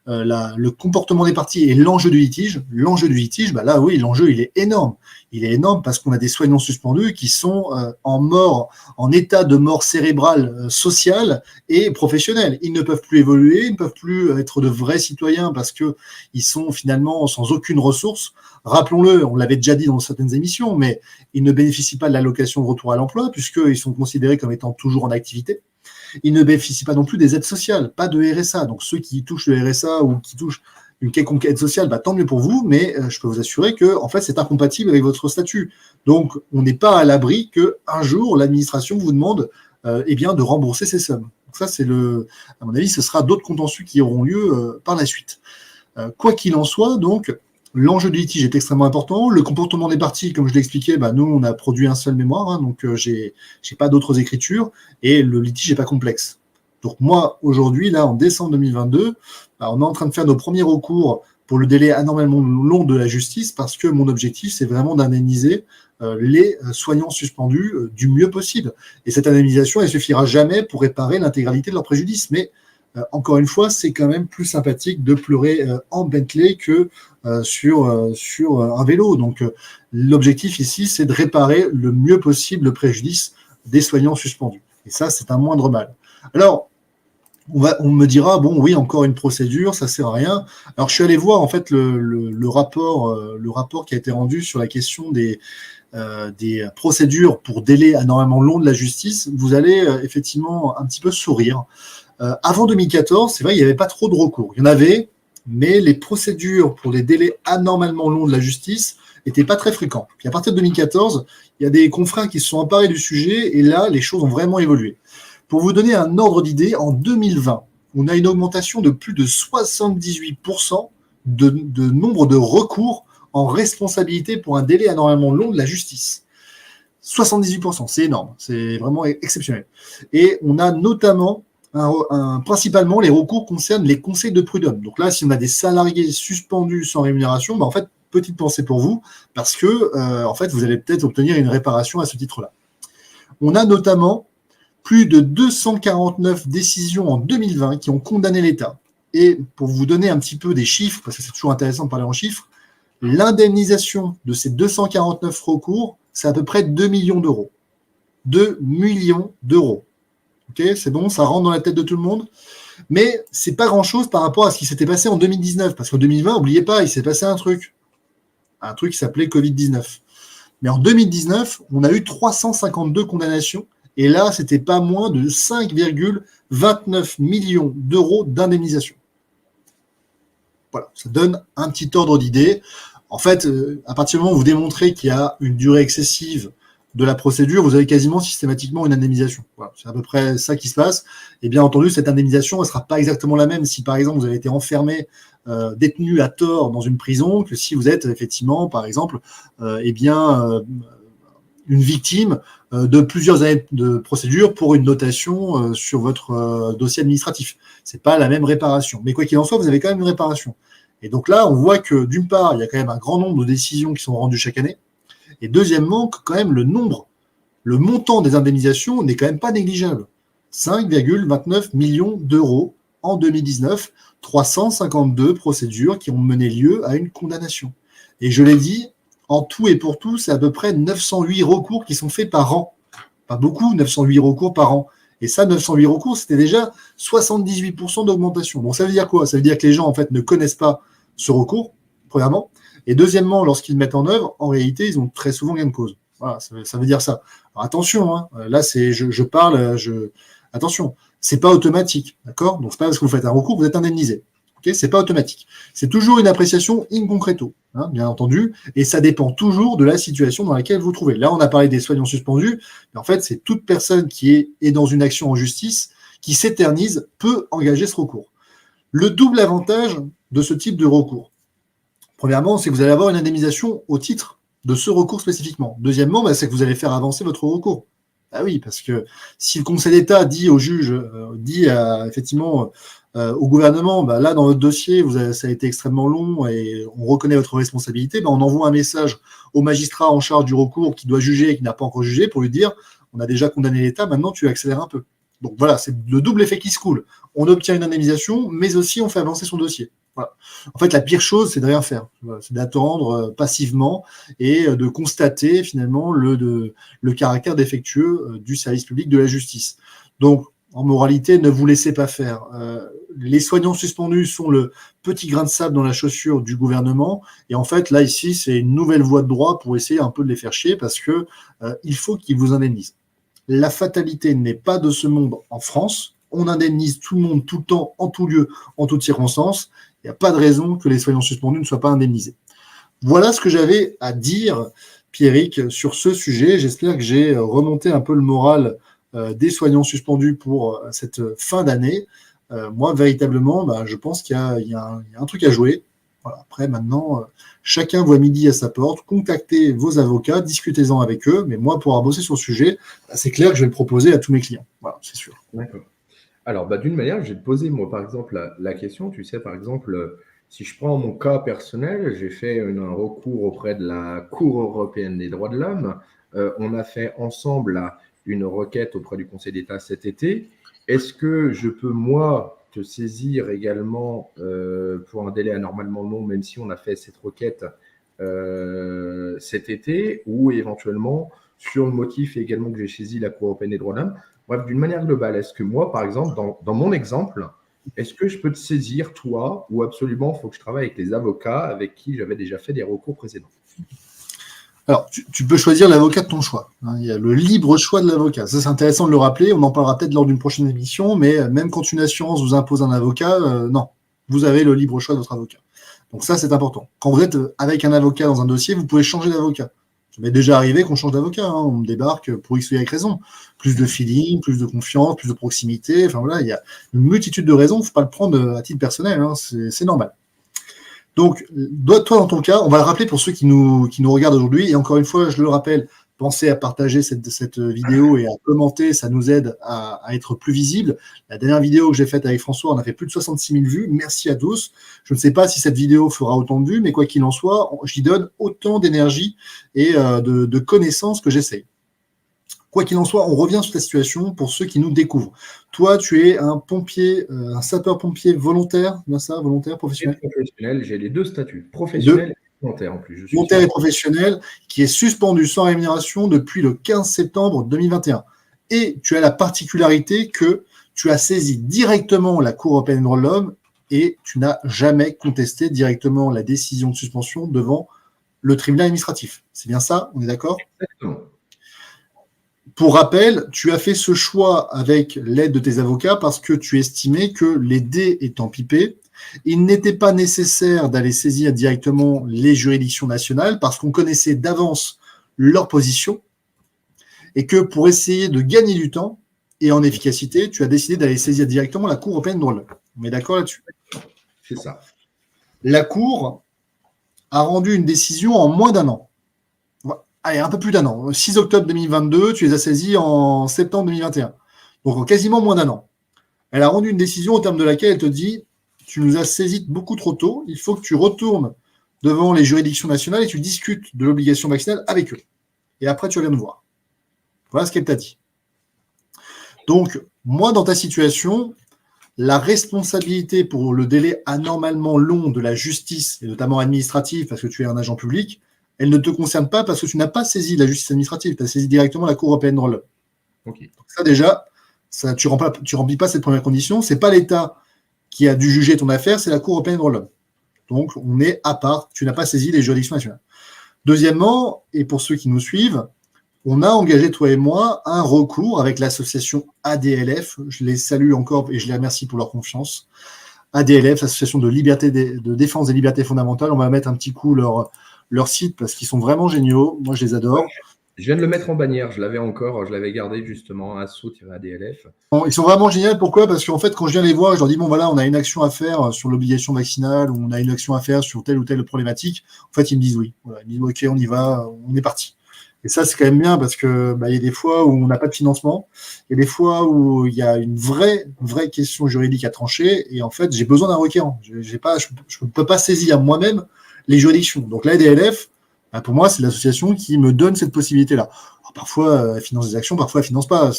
le comportement des parties et l'enjeu du litige. L'enjeu du litige, là oui, l'enjeu il est énorme. Il est énorme parce qu'on a des soignants suspendus qui sont en état de mort cérébrale sociale et professionnelle. Ils ne peuvent plus évoluer, ils ne peuvent plus être de vrais citoyens parce qu'ils sont finalement sans aucune ressource. Rappelons-le, on l'avait déjà dit dans certaines émissions, mais ils ne bénéficient pas de l'allocation de retour à l'emploi puisqu'ils sont considérés comme étant toujours en activité. Ils ne bénéficient pas non plus des aides sociales, pas de RSA. Donc ceux qui touchent le RSA ou qui touchent une quelconque aide sociale, tant mieux pour vous, mais je peux vous assurer que en fait, c'est incompatible avec votre statut. Donc on n'est pas à l'abri qu'un jour, l'administration vous demande de rembourser ces sommes. Donc ça, à mon avis, ce sera d'autres contentieux qui auront lieu par la suite. Quoi qu'il en soit, donc, l'enjeu du litige est extrêmement important. Le comportement des parties, comme je l'ai expliqué, nous, on a produit un seul mémoire, donc j'ai pas d'autres écritures, et le litige n'est pas complexe. Donc moi, aujourd'hui, là, en décembre 2022, on est en train de faire nos premiers recours pour le délai anormalement long de la justice, parce que mon objectif, c'est vraiment d'indemniser les soignants suspendus du mieux possible. Et cette indemnisation, elle suffira jamais pour réparer l'intégralité de leur préjudice, mais encore une fois, c'est quand même plus sympathique de pleurer en Bentley que sur un vélo. Donc, l'objectif ici, c'est de réparer le mieux possible le préjudice des soignants suspendus. Et ça, c'est un moindre mal. Alors, on me dira, bon, oui, encore une procédure, ça sert à rien. Alors, je suis allé voir, en fait, le rapport qui a été rendu sur la question des procédures pour délai anormalement long de la justice. Vous allez effectivement un petit peu sourire. Avant 2014, c'est vrai, il n'y avait pas trop de recours. Il y en avait, mais les procédures pour les délais anormalement longs de la justice n'étaient pas très fréquents. Puis à partir de 2014, il y a des confrères qui se sont emparés du sujet, et là, les choses ont vraiment évolué. Pour vous donner un ordre d'idée, en 2020, on a une augmentation de plus de 78% de nombre de recours en responsabilité pour un délai anormalement long de la justice. 78%, c'est énorme, c'est vraiment exceptionnel. Et on a notamment principalement, les recours concernent les conseils de prud'homme. Donc là, si on a des salariés suspendus sans rémunération, en fait, petite pensée pour vous, parce que en fait, vous allez peut-être obtenir une réparation à ce titre-là. On a notamment plus de 249 décisions en 2020 qui ont condamné l'État. Et pour vous donner un petit peu des chiffres, parce que c'est toujours intéressant de parler en chiffres, l'indemnisation de ces 249 recours, c'est à peu près 2 millions d'euros. 2 millions d'euros. Ok, c'est bon, ça rentre dans la tête de tout le monde. Mais c'est pas grand-chose par rapport à ce qui s'était passé en 2019. Parce qu'en 2020, n'oubliez pas, il s'est passé un truc qui s'appelait Covid-19. Mais en 2019, on a eu 352 condamnations. Et là, c'était pas moins de 5,29 millions d'euros d'indemnisation. Voilà, ça donne un petit ordre d'idée. En fait, à partir du moment où vous démontrez qu'il y a une durée excessive de la procédure, vous avez quasiment systématiquement une indemnisation. Voilà, c'est à peu près ça qui se passe. Et bien entendu, cette indemnisation, elle ne sera pas exactement la même si, par exemple, vous avez été enfermé, détenu à tort dans une prison, que si vous êtes effectivement, par exemple, une victime de plusieurs années de procédure pour une notation sur votre dossier administratif. Ce n'est pas la même réparation. Mais quoi qu'il en soit, vous avez quand même une réparation. Et donc là, on voit que d'une part, il y a quand même un grand nombre de décisions qui sont rendues chaque année. Et deuxièmement, que quand même le montant des indemnisations n'est quand même pas négligeable. 5,29 millions d'euros en 2019, 352 procédures qui ont mené lieu à une condamnation. Et je l'ai dit, en tout et pour tout, c'est à peu près 908 recours qui sont faits par an. Pas beaucoup, 908 recours par an. Et ça, 908 recours, c'était déjà 78% d'augmentation. Donc ça veut dire quoi? Ça veut dire que les gens, en fait, ne connaissent pas ce recours, premièrement. Et deuxièmement, lorsqu'ils mettent en œuvre, en réalité, ils ont très souvent gain de cause. Voilà, ça veut dire ça. Alors attention, hein, là, je parle, attention, c'est pas automatique, d'accord? Donc c'est pas parce que vous faites un recours que vous êtes indemnisé. Okay, c'est pas automatique. C'est toujours une appréciation in concreto, hein, bien entendu, et ça dépend toujours de la situation dans laquelle vous vous trouvez. Là, on a parlé des soignants suspendus, mais en fait, c'est toute personne qui est dans une action en justice qui s'éternise peut engager ce recours. Le double avantage de ce type de recours, premièrement, c'est que vous allez avoir une indemnisation au titre de ce recours spécifiquement. Deuxièmement, c'est que vous allez faire avancer votre recours. Ah oui, parce que si le Conseil d'État dit au juge, effectivement au gouvernement, là dans votre dossier, ça a été extrêmement long et on reconnaît votre responsabilité, on envoie un message au magistrat en charge du recours qui doit juger et qui n'a pas encore jugé pour lui dire on a déjà condamné l'État, maintenant tu accélères un peu. Donc voilà, c'est le double effet qui se coule. On obtient une indemnisation, mais aussi on fait avancer son dossier. Voilà. En fait, la pire chose, c'est de rien faire. Voilà, c'est d'attendre passivement et de constater finalement le caractère défectueux du service public de la justice. Donc, en moralité, ne vous laissez pas faire. Les soignants suspendus sont le petit grain de sable dans la chaussure du gouvernement. Et en fait, là, ici, c'est une nouvelle voie de droit pour essayer un peu de les faire chier parce que il faut qu'ils vous indemnisent. La fatalité n'est pas de ce monde en France. On indemnise tout le monde, tout le temps, en tout lieu, en toutes circonstances. Il n'y a pas de raison que les soignants suspendus ne soient pas indemnisés. Voilà ce que j'avais à dire, Pierrick, sur ce sujet. J'espère que j'ai remonté un peu le moral des soignants suspendus pour cette fin d'année. Moi, véritablement, je pense qu'il y a un truc à jouer. Voilà. Après, maintenant, chacun voit midi à sa porte. Contactez vos avocats, discutez-en avec eux. Mais moi, pour avoir bossé sur le sujet, c'est clair que je vais le proposer à tous mes clients. Voilà, c'est sûr. D'accord. Alors, d'une manière, je vais te poser, moi, par exemple, la question. Tu sais, par exemple, si je prends mon cas personnel, j'ai fait un recours auprès de la Cour européenne des droits de l'homme. On a fait ensemble une requête auprès du Conseil d'État cet été. Est-ce que je peux, moi, te saisir également pour un délai anormalement long, même si on a fait cette requête cet été, ou éventuellement sur le motif également que j'ai saisi la Cour européenne des droits de l'homme? Bref, d'une manière globale, est-ce que moi, par exemple, dans mon exemple, est-ce que je peux te saisir, toi, ou absolument il faut que je travaille avec les avocats avec qui j'avais déjà fait des recours précédents? Alors, tu peux choisir l'avocat de ton choix. Il y a le libre choix de l'avocat. Ça, c'est intéressant de le rappeler. On en parlera peut-être lors d'une prochaine émission, mais même quand une assurance vous impose un avocat, non, vous avez le libre choix de votre avocat. Donc ça, c'est important. Quand vous êtes avec un avocat dans un dossier, vous pouvez changer d'avocat. Ça m'est déjà arrivé qu'on change d'avocat. On me débarque pour X ou Y raison. Plus de feeling, plus de confiance, plus de proximité. Enfin voilà, il y a une multitude de raisons. Il ne faut pas le prendre à titre personnel. C'est normal. Donc, toi, dans ton cas, on va le rappeler pour ceux qui nous regardent aujourd'hui. Et encore une fois, je le rappelle, pensez à partager cette vidéo et à commenter. Ça nous aide à être plus visible. La dernière vidéo que j'ai faite avec François, on a fait plus de 66 000 vues. Merci à tous. Je ne sais pas si cette vidéo fera autant de vues, mais quoi qu'il en soit, j'y donne autant d'énergie et de connaissances que j'essaye. Quoi qu'il en soit, on revient sur ta situation pour ceux qui nous découvrent. Toi, tu es un pompier, un sapeur-pompier volontaire, bien ça, volontaire, professionnel? Professionnel, j'ai les deux statuts, Les deux, professionnel et volontaire en plus. Je suis volontaire et sûr. professionnel, qui est suspendu sans rémunération depuis le 15 septembre 2021. Et tu as la particularité que tu as saisi directement la Cour européenne des droits de l'homme et tu n'as jamais contesté directement la décision de suspension devant le tribunal administratif. C'est bien ça? On est d'accord? Exactement. Pour rappel, tu as fait ce choix avec l'aide de tes avocats parce que tu estimais que les dés étant pipés, il n'était pas nécessaire d'aller saisir directement les juridictions nationales parce qu'on connaissait d'avance leur position et que pour essayer de gagner du temps et en efficacité, tu as décidé d'aller saisir directement la Cour européenne des droits de l'homme. On est d'accord là-dessus? C'est ça. La Cour a rendu une décision en moins d'un an. Allez, un peu plus d'un an. 6 octobre 2022, tu les as saisis en septembre 2021. Donc en quasiment moins d'un an. Elle a rendu une décision au terme de laquelle elle te dit tu nous as saisis beaucoup trop tôt, il faut que tu retournes devant les juridictions nationales et tu discutes de l'obligation vaccinale avec eux. Et après, tu reviens nous voir. Voilà ce qu'elle t'a dit. Donc, moi, dans ta situation, la responsabilité pour le délai anormalement long de la justice, et notamment administrative, parce que tu es un agent public, elle ne te concerne pas parce que tu n'as pas saisi la justice administrative, tu as saisi directement la Cour européenne des droits de l'homme. Okay. Donc ça déjà, ça, tu ne remplis pas cette première condition, ce n'est pas l'État qui a dû juger ton affaire, c'est la Cour européenne des droits de l'homme. Donc on est à part, tu n'as pas saisi les juridictions nationales. Deuxièmement, et pour ceux qui nous suivent, on a engagé, toi et moi, un recours avec l'association ADLF. Je les salue encore et je les remercie pour leur confiance. ADLF, Association de défense des libertés fondamentales. On va mettre un petit coup leur site parce qu'ils sont vraiment géniaux. Moi, je les adore. Je viens de le mettre en bannière. Je l'avais gardé justement, asso-ADLF. Ils sont vraiment géniaux. Pourquoi? Parce qu'en fait, quand je viens les voir, je leur dis, bon, voilà, on a une action à faire sur l'obligation vaccinale ou on a une action à faire sur telle ou telle problématique. En fait, ils me disent oui. Voilà, ils me disent, OK, on y va, on est parti. Et ça, c'est quand même bien parce que y a des fois où on n'a pas de financement, il y a des fois où il y a une vraie question juridique à trancher, et en fait, j'ai besoin d'un requérant. Je ne peux pas saisir moi-même les juridictions. Donc l'ADLF, pour moi, c'est l'association qui me donne cette possibilité-là. Alors, parfois, elle finance des actions, parfois, elle ne finance pas.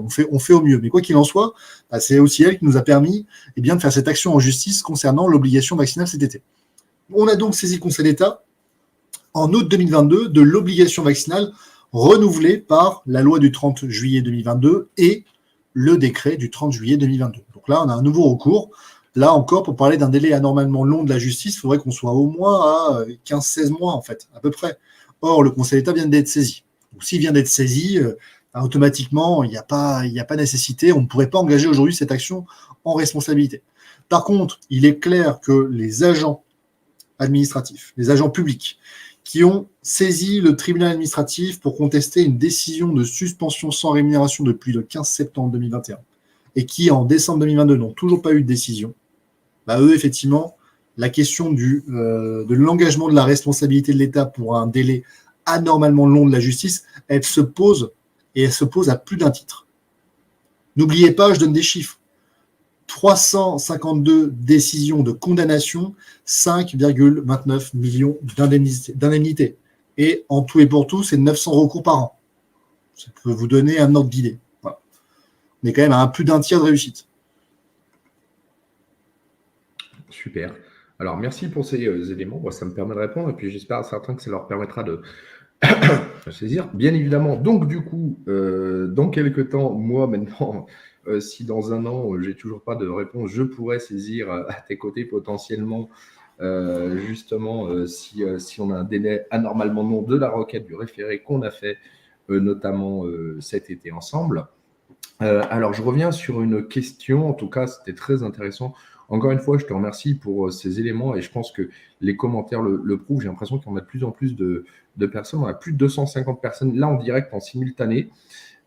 On fait au mieux. Mais quoi qu'il en soit, c'est aussi elle qui nous a permis de faire cette action en justice concernant l'obligation vaccinale cet été. On a donc saisi le Conseil d'État en août 2022 de l'obligation vaccinale renouvelée par la loi du 30 juillet 2022 et le décret du 30 juillet 2022. Donc là, on a un nouveau recours. Là encore, pour parler d'un délai anormalement long de la justice, il faudrait qu'on soit au moins à 15-16 mois, en fait, à peu près. Or, le Conseil d'État vient d'être saisi. Donc, s'il vient d'être saisi, automatiquement, il n'y a pas nécessité, on ne pourrait pas engager aujourd'hui cette action en responsabilité. Par contre, il est clair que les agents administratifs, les agents publics, qui ont saisi le tribunal administratif pour contester une décision de suspension sans rémunération depuis le 15 septembre 2021 et qui, en décembre 2022, n'ont toujours pas eu de décision, eux, effectivement, la question de l'engagement de la responsabilité de l'État pour un délai anormalement long de la justice, elle se pose, et elle se pose à plus d'un titre. N'oubliez pas, je donne des chiffres. 352 décisions de condamnation, 5,29 millions d'indemnités. Et en tout et pour tout, c'est 900 recours par an. Ça peut vous donner un ordre d'idée. Voilà. On est quand même à plus d'un tiers de réussite. Super. Alors, merci pour ces éléments. Moi, ça me permet de répondre et puis j'espère à certains que ça leur permettra de saisir. Bien évidemment. Donc, du coup, dans quelques temps, moi, maintenant, si dans un an, j'ai toujours pas de réponse, je pourrais saisir à tes côtés potentiellement, justement, si on a un délai anormalement long de la requête du référé qu'on a fait, notamment cet été ensemble. Alors, je reviens sur une question. En tout cas, c'était très intéressant. Encore une fois, je te remercie pour ces éléments et je pense que les commentaires le prouvent. J'ai l'impression qu'on a de plus en plus de personnes. On a plus de 250 personnes là en direct, en simultané.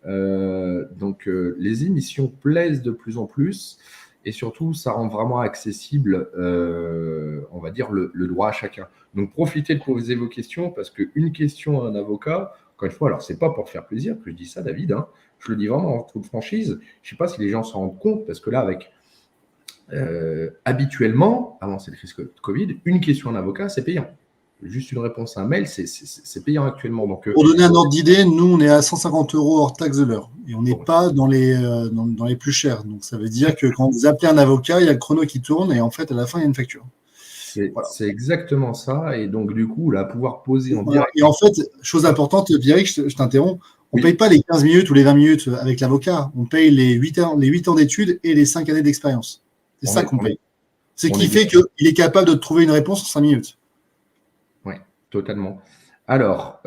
Donc, les émissions plaisent de plus en plus et surtout, ça rend vraiment accessible, on va dire, le droit à chacun. Donc, profitez de poser vos questions parce qu'une question à un avocat, encore une fois, alors c'est pas pour te faire plaisir que je dis ça, David, hein, je le dis vraiment en toute franchise. Je ne sais pas si les gens s'en rendent compte parce que là, avec habituellement, avant cette crise Covid, une question à un avocat, c'est payant. juste une réponse à un mail, c'est payant actuellement. Donc, pour donner un ordre d'idée, nous, on est à 150 € hors taxe de l'heure. Et on n'est pas dans les plus chers. Donc, ça veut dire que quand vous appelez un avocat, il y a le chrono qui tourne et en fait, à la fin, il y a une facture. Voilà. C'est exactement ça. Et donc, du coup, là, pouvoir poser en direct. Et en fait, chose importante, Pierrick, je t'interromps, on ne paye pas les 15 minutes ou les 20 minutes avec l'avocat. On paye les 8 ans d'études et les 5 années d'expérience. C'est ça qu'on paye. C'est ce qui fait qu'il est capable de trouver une réponse en 5 minutes. Oui, totalement. Alors,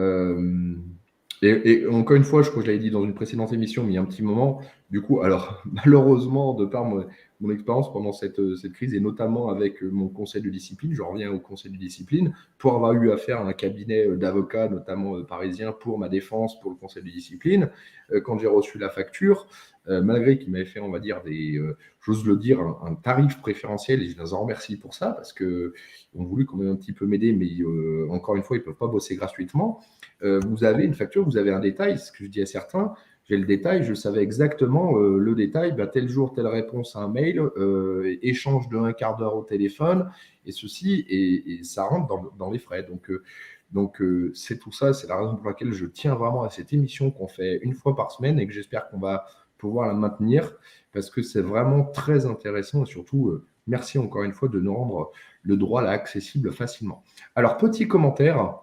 et encore une fois, je crois que je l'avais dit dans une précédente émission, mais il y a un petit moment, du coup, alors malheureusement, de par mon expérience pendant cette crise, et notamment avec mon conseil de discipline, je reviens au conseil de discipline, pour avoir eu affaire à un cabinet d'avocats, notamment parisien, pour ma défense, pour le conseil de discipline, quand j'ai reçu la facture, malgré qu'il m'avait fait, on va dire, j'ose le dire, un tarif préférentiel, et je les en remercie pour ça, parce qu'ils ont voulu quand même un petit peu m'aider, mais encore une fois, ils ne peuvent pas bosser gratuitement. Vous avez une facture, vous avez un détail, ce que je dis à certains, j'ai le détail, je savais exactement le détail, tel jour, telle réponse à un mail, échange de 1/4 d'heure au téléphone, et ceci, et ça rentre dans les frais. Donc c'est tout ça, c'est la raison pour laquelle je tiens vraiment à cette émission qu'on fait une fois par semaine et que j'espère qu'on va pouvoir la maintenir, parce que c'est vraiment très intéressant, et surtout, merci encore une fois de nous rendre le droit là accessible facilement. Alors, petit commentaire.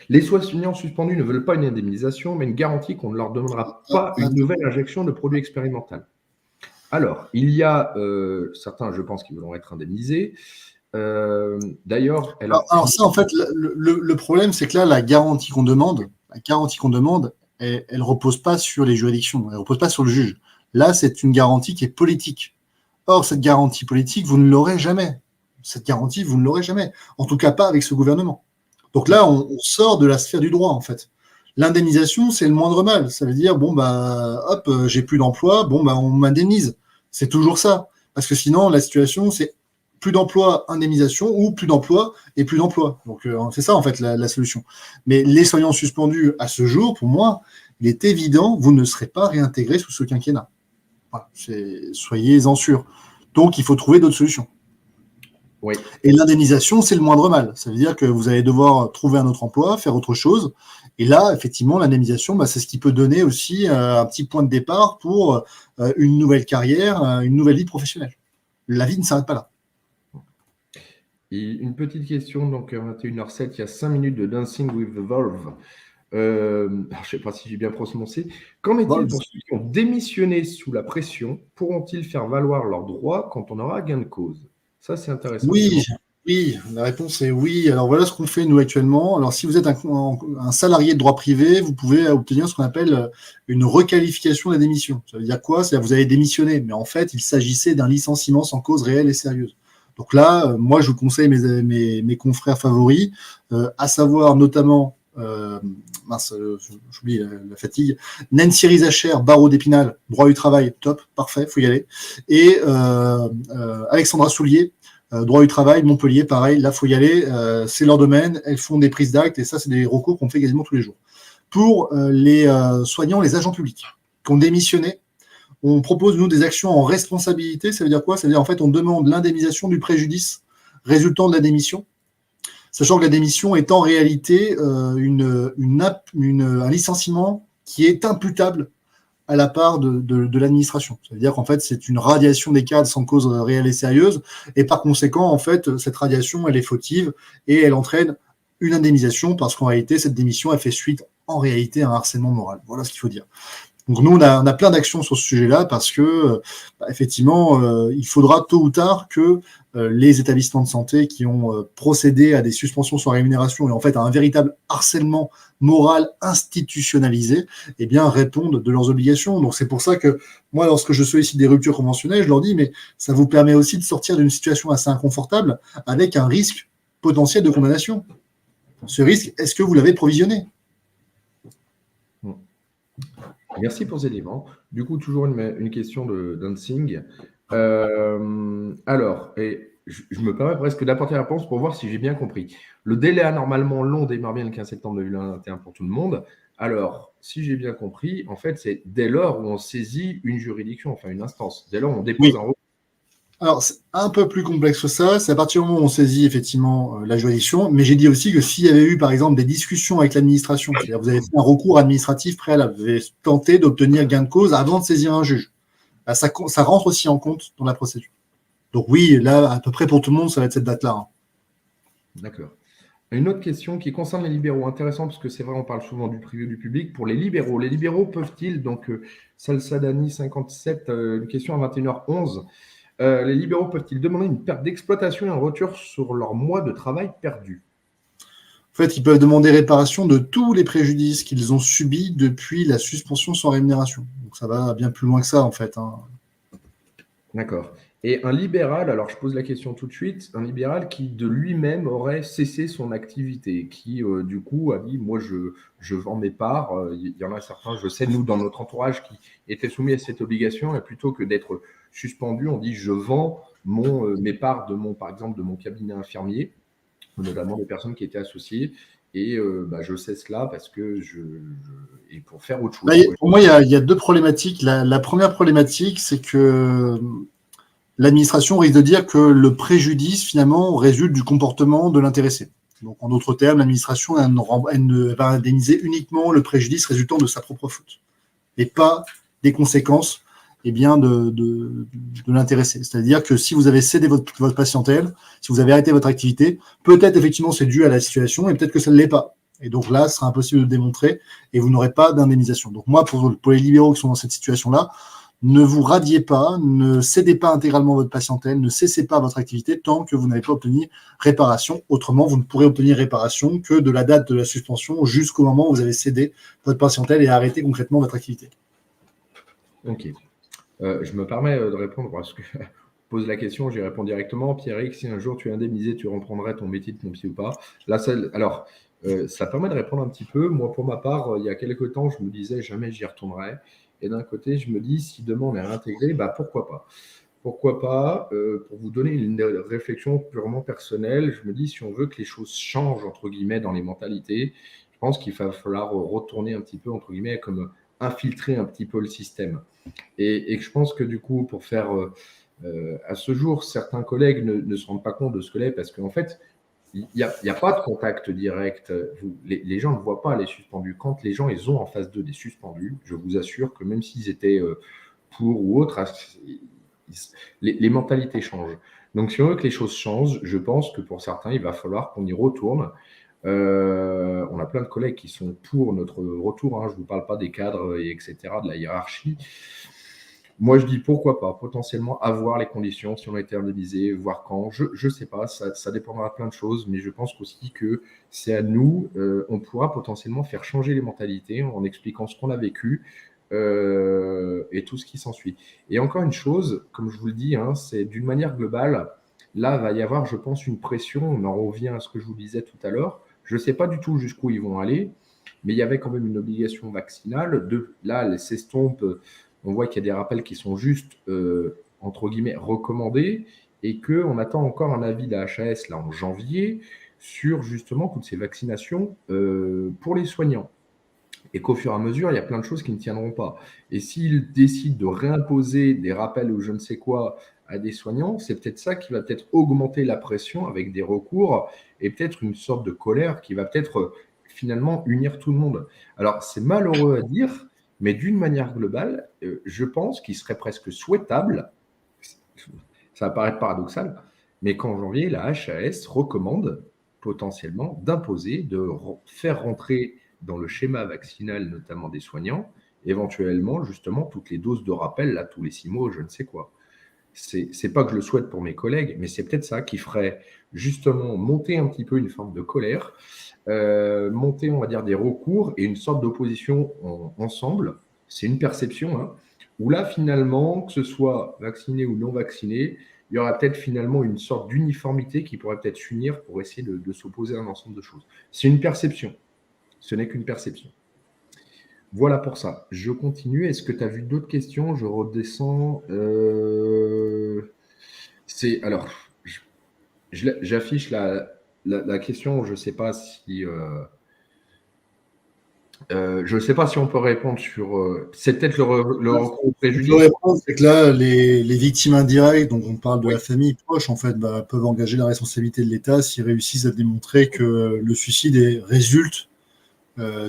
Les soignants suspendus ne veulent pas une indemnisation, mais une garantie qu'on ne leur demandera pas une nouvelle injection de produit expérimental. Alors, il y a certains, je pense, qui voudront être indemnisés. D'ailleurs, alors ça, en fait, le problème, c'est que là, la garantie qu'on demande, elle ne repose pas sur les juridictions, elle ne repose pas sur le juge. Là, c'est une garantie qui est politique. Or, cette garantie politique, vous ne l'aurez jamais. Cette garantie, vous ne l'aurez jamais. En tout cas, pas avec ce gouvernement. Donc là, on sort de la sphère du droit, en fait. L'indemnisation, c'est le moindre mal. Ça veut dire, j'ai plus d'emploi, on m'indemnise. C'est toujours ça. Parce que sinon, la situation, c'est plus d'emploi, indemnisation, ou plus d'emploi et plus d'emploi. Donc, c'est ça, en fait, la solution. Mais les soignants suspendus, à ce jour, pour moi, il est évident, vous ne serez pas réintégrés sous ce quinquennat. Voilà, soyez-en sûrs. Donc, il faut trouver d'autres solutions. Oui. Et l'indemnisation, c'est le moindre mal. Ça veut dire que vous allez devoir trouver un autre emploi, faire autre chose. Et là, effectivement, l'indemnisation, c'est ce qui peut donner aussi un petit point de départ pour une nouvelle carrière, une nouvelle vie professionnelle. La vie ne s'arrête pas là. Et une petite question, donc à 21h07, il y a 5 minutes de Dancing with the Wolves. Je ne sais pas si j'ai bien prononcé. Qu'en est-il pour ceux qui ont démissionné sous la pression? Pourront-ils faire valoir leurs droits quand on aura gain de cause? Ça, c'est intéressant. Oui, la réponse est oui. Alors voilà ce qu'on fait nous actuellement. Alors si vous êtes un salarié de droit privé, vous pouvez obtenir ce qu'on appelle une requalification de la démission. Ça veut dire quoi? C'est-à-dire que vous avez démissionné, mais en fait, il s'agissait d'un licenciement sans cause réelle et sérieuse. Donc là, moi, je vous conseille mes confrères favoris, à savoir notamment, j'oublie la fatigue, Nancy Rizacher, barreau d'Épinal, droit du travail, top, parfait, faut y aller. Et Alexandra Soulier, droit du travail, Montpellier, pareil, là, faut y aller, c'est leur domaine, elles font des prises d'actes, et ça, c'est des recours qu'on fait quasiment tous les jours. Pour les soignants, les agents publics qui ont démissionné, on propose, nous, des actions en responsabilité. Ça veut dire quoi? Ça veut dire, en fait, on demande l'indemnisation du préjudice résultant de la démission, sachant que la démission est en réalité un licenciement qui est imputable à la part de l'administration. Ça veut dire qu'en fait, c'est une radiation des cadres sans cause réelle et sérieuse, et par conséquent, en fait, cette radiation, elle est fautive, et elle entraîne une indemnisation, parce qu'en réalité, cette démission, elle fait suite, en réalité, à un harcèlement moral. Voilà ce qu'il faut dire. Donc nous, on a plein d'actions sur ce sujet-là parce que, effectivement, il faudra tôt ou tard que les établissements de santé qui ont procédé à des suspensions sans rémunération et en fait à un véritable harcèlement moral institutionnalisé, eh bien, répondent de leurs obligations. Donc c'est pour ça que moi, lorsque je sollicite des ruptures conventionnelles, je leur dis, mais ça vous permet aussi de sortir d'une situation assez inconfortable avec un risque potentiel de condamnation. Ce risque, est-ce que vous l'avez provisionné? Merci pour ces éléments. Du coup, toujours une question de Dancing. Alors, je me permets presque d'apporter la réponse pour voir si j'ai bien compris. Le délai anormalement long démarre bien le 15 septembre 2021 pour tout le monde. Alors, si j'ai bien compris, en fait, c'est dès lors où on saisit une juridiction, enfin une instance. Dès lors où on dépose un recours. Alors, c'est un peu plus complexe que ça. C'est à partir du moment où on saisit effectivement la juridiction. Mais j'ai dit aussi que s'il y avait eu, par exemple, des discussions avec l'administration, c'est-à-dire vous avez fait un recours administratif préalable, vous avez tenté d'obtenir gain de cause avant de saisir un juge, bah, ça rentre aussi en compte dans la procédure. Donc oui, là, à peu près pour tout le monde, ça va être cette date-là. Hein. D'accord. Une autre question qui concerne les libéraux, intéressant parce que c'est vrai, on parle souvent du privé et du public. Pour les libéraux peuvent-ils, donc Salsadani 57, une question à 21h11, les libéraux peuvent-ils demander une perte d'exploitation et un retour sur leur mois de travail perdu? En fait, ils peuvent demander réparation de tous les préjudices qu'ils ont subis depuis la suspension sans rémunération. Donc ça va bien plus loin que ça, en fait. Hein. D'accord. Et un libéral, alors je pose la question tout de suite, un libéral qui de lui-même aurait cessé son activité, qui du coup a dit, moi je vends mes parts, il y en a certains, je sais, nous dans notre entourage, qui étaient soumis à cette obligation, et plutôt que d'être suspendu, on dit, je vends mes parts par exemple, de mon cabinet infirmier, notamment des personnes qui étaient associées, et je cesse là parce que et pour faire autre Là, chose. pour moi, il y a deux problématiques. La première problématique, c'est que l'administration risque de dire que le préjudice, finalement, résulte du comportement de l'intéressé. Donc, en d'autres termes, l'administration elle ne va indemniser uniquement le préjudice résultant de sa propre faute et pas des conséquences de l'intéressé. C'est-à-dire que si vous avez cédé votre patientèle, si vous avez arrêté votre activité, peut-être effectivement c'est dû à la situation et peut-être que ça ne l'est pas. Et donc là, ce sera impossible de le démontrer et vous n'aurez pas d'indemnisation. Donc moi, pour les libéraux qui sont dans cette situation-là, ne vous radiez pas, ne cédez pas intégralement votre patientèle, ne cessez pas votre activité tant que vous n'avez pas obtenu réparation. Autrement, vous ne pourrez obtenir réparation que de la date de la suspension jusqu'au moment où vous avez cédé votre patientèle et arrêté concrètement votre activité. Ok. Je me permets de répondre parce que pose la question, j'y réponds directement. Pierrick, si un jour tu es indemnisé, tu reprendrais ton métier de pompier ou pas? Là, ça permet de répondre un petit peu. Moi, pour ma part, il y a quelques temps, je me disais jamais j'y retournerai. Et d'un côté, je me dis, si demain on est réintégré, pourquoi pas? Pourquoi pas? Pour vous donner une réflexion purement personnelle, je me dis, si on veut que les choses changent, entre guillemets, dans les mentalités, je pense qu'il va falloir retourner un petit peu, entre guillemets, comme infiltrer un petit peu le système. Et je pense que du coup, pour faire à ce jour, certains collègues ne se rendent pas compte de ce que l'est parce qu'en fait, il n'y a pas de contact direct. Les gens ne voient pas les suspendus. Quand les gens ils ont en face d'eux des suspendus, je vous assure que même s'ils étaient pour ou autre, les mentalités changent. Donc, si on veut que les choses changent, je pense que pour certains, il va falloir qu'on y retourne. On a plein de collègues qui sont pour notre retour. Hein. Je ne vous parle pas des cadres, etc., de la hiérarchie. Moi, je dis pourquoi pas, potentiellement avoir les conditions, si on a été indemnisé, voir quand. Je ne sais pas, ça dépendra de plein de choses, mais je pense aussi que c'est à nous, on pourra potentiellement faire changer les mentalités en expliquant ce qu'on a vécu et tout ce qui s'ensuit. Et encore une chose, comme je vous le dis, hein, c'est d'une manière globale, là, va y avoir, je pense, une pression, on en revient à ce que je vous disais tout à l'heure. Je ne sais pas du tout jusqu'où ils vont aller, mais il y avait quand même une obligation vaccinale. Là, elle s'estompe. On voit qu'il y a des rappels qui sont juste, entre guillemets, recommandés et qu'on attend encore un avis de la HAS là, en janvier sur justement toutes ces vaccinations pour les soignants. Et qu'au fur et à mesure, il y a plein de choses qui ne tiendront pas. Et s'ils décident de réimposer des rappels ou je ne sais quoi à des soignants, c'est peut-être ça qui va peut-être augmenter la pression avec des recours et peut-être une sorte de colère qui va peut-être finalement unir tout le monde. Alors, c'est malheureux à dire, mais d'une manière globale, je pense qu'il serait presque souhaitable, ça va paraître paradoxal, mais qu'en janvier, la HAS recommande potentiellement d'imposer, de faire rentrer dans le schéma vaccinal, notamment des soignants, éventuellement justement toutes les doses de rappel, là, tous les 6 mois, je ne sais quoi. C'est pas que je le souhaite pour mes collègues, mais c'est peut-être ça qui ferait justement monter un petit peu une forme de colère, monter, on va dire, des recours et une sorte d'opposition ensemble. C'est une perception, hein, où là, finalement, que ce soit vacciné ou non vacciné, il y aura peut-être finalement une sorte d'uniformité qui pourrait peut-être s'unir pour essayer de s'opposer à un ensemble de choses. C'est une perception. Ce n'est qu'une perception. Voilà pour ça. Je continue. Est-ce que tu as vu d'autres questions? Je redescends. Alors, j'affiche la question. Je ne sais pas si. Je ne sais pas si on peut répondre sur. C'est peut-être le recours au Ce que je préjudice. veux répondre, c'est que là, les victimes indirectes, donc on parle de Oui. la famille proche, en fait, peuvent engager la responsabilité de l'État s'ils réussissent à démontrer que le suicide résulte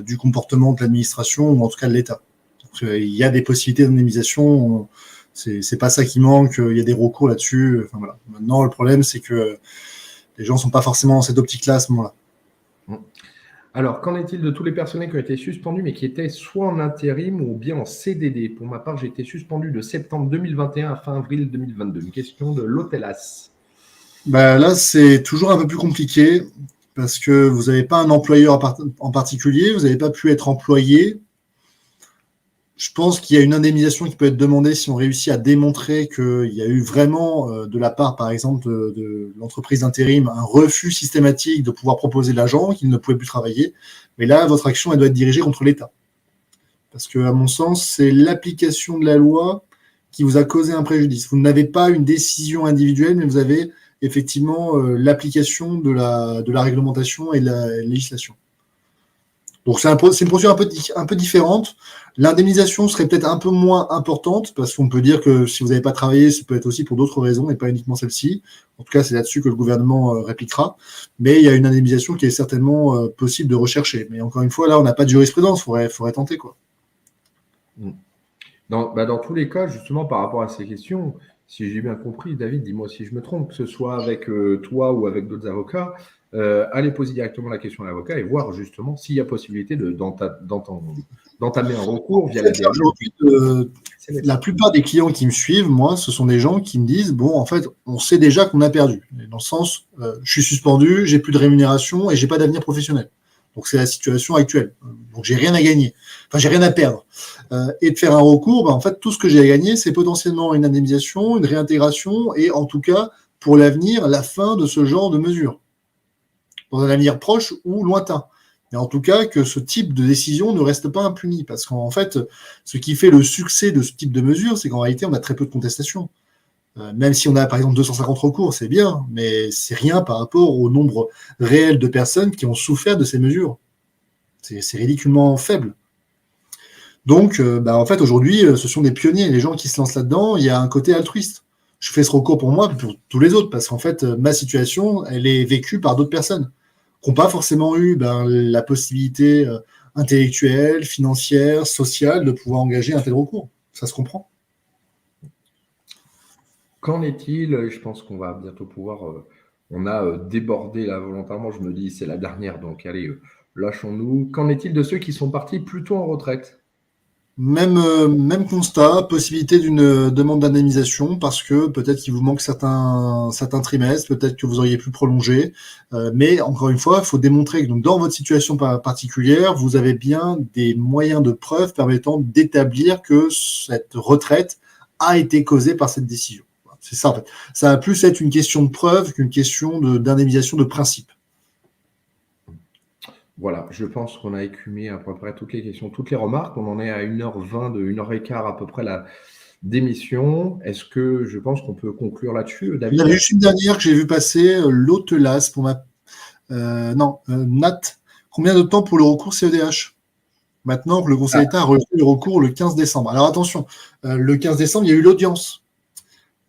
du comportement de l'administration ou en tout cas de l'État. Donc, il y a des possibilités d'indemnisation. C'est pas ça qui manque. Il y a des recours là-dessus. Enfin, voilà. Maintenant, le problème, c'est que les gens sont pas forcément dans cette optique-là à ce moment-là. Alors, qu'en est-il de tous les personnels qui ont été suspendus, mais qui étaient soit en intérim ou bien en CDD? Pour ma part, j'ai été suspendu de septembre 2021 à fin avril 2022. Une question de l'Hôtelas. Là, c'est toujours un peu plus compliqué parce que vous n'avez pas un employeur en particulier, vous n'avez pas pu être employé. Je pense qu'il y a une indemnisation qui peut être demandée si on réussit à démontrer qu'il y a eu vraiment, de la part, par exemple, de l'entreprise d'intérim, un refus systématique de pouvoir proposer l'agent, qu'il ne pouvait plus travailler. Mais là, votre action, elle doit être dirigée contre l'État. Parce que, à mon sens, c'est l'application de la loi qui vous a causé un préjudice. Vous n'avez pas une décision individuelle, mais vous avez effectivement l'application de la réglementation et de la législation. Donc c'est une procédure un peu différente. L'indemnisation serait peut-être un peu moins importante parce qu'on peut dire que si vous n'avez pas travaillé, ça peut être aussi pour d'autres raisons et pas uniquement celle-ci. En tout cas, c'est là-dessus que le gouvernement répliquera. Mais il y a une indemnisation qui est certainement possible de rechercher. Mais encore une fois, là, on n'a pas de jurisprudence. Il faudrait tenter, quoi. Dans tous les cas, justement, par rapport à ces questions, si j'ai bien compris, David, dis-moi si je me trompe, que ce soit avec toi ou avec d'autres avocats, allez poser directement la question à l'avocat et voir justement s'il y a possibilité d'entamer un recours via la DMA. Aujourd'hui, la plupart des clients qui me suivent, moi, ce sont des gens qui me disent, bon, en fait, on sait déjà qu'on a perdu. Dans le sens, je suis suspendu, j'ai plus de rémunération et j'ai pas d'avenir professionnel. Donc c'est la situation actuelle. Donc j'ai rien à gagner. Enfin, j'ai rien à perdre. Et de faire un recours, en fait, tout ce que j'ai à gagner, c'est potentiellement une indemnisation, une réintégration et en tout cas, pour l'avenir, la fin de ce genre de mesures. Dans un avenir proche ou lointain. Mais en tout cas, que ce type de décision ne reste pas impuni. Parce qu'en fait, ce qui fait le succès de ce type de mesure, c'est qu'en réalité, on a très peu de contestations. Même si on a, par exemple, 250 recours, c'est bien, mais c'est rien par rapport au nombre réel de personnes qui ont souffert de ces mesures. C'est ridiculement faible. Donc, en fait, aujourd'hui, ce sont des pionniers. Les gens qui se lancent là-dedans, il y a un côté altruiste. Je fais ce recours pour moi, pour tous les autres, parce qu'en fait, ma situation, elle est vécue par d'autres personnes qui n'ont pas forcément eu la possibilité intellectuelle, financière, sociale de pouvoir engager un tel recours. Ça se comprend. Qu'en est-il? Je pense qu'on va bientôt pouvoir. On a débordé là volontairement. Je me dis, c'est la dernière, donc allez, lâchons-nous. Qu'en est-il de ceux qui sont partis plutôt en retraite? Même constat, possibilité d'une demande d'indemnisation parce que peut-être qu'il vous manque certains trimestres, peut-être que vous auriez pu prolonger. Mais encore une fois, il faut démontrer que donc, dans votre situation particulière, vous avez bien des moyens de preuve permettant d'établir que cette retraite a été causée par cette décision. C'est ça en fait. Ça va plus être une question de preuve qu'une question d'indemnisation de principe. Voilà, je pense qu'on a écumé à peu près toutes les questions, toutes les remarques. On en est à 1h20, de 1h15 à peu près la d'émission. Est-ce que je pense qu'on peut conclure là-dessus, Il y David? avait juste une dernière que j'ai vu passer, l'Hôtelas pour Nat. Combien de temps pour le recours CEDH? Maintenant que le Conseil d'État a reçu le recours le 15 décembre. Alors attention, le 15 décembre, il y a eu l'audience.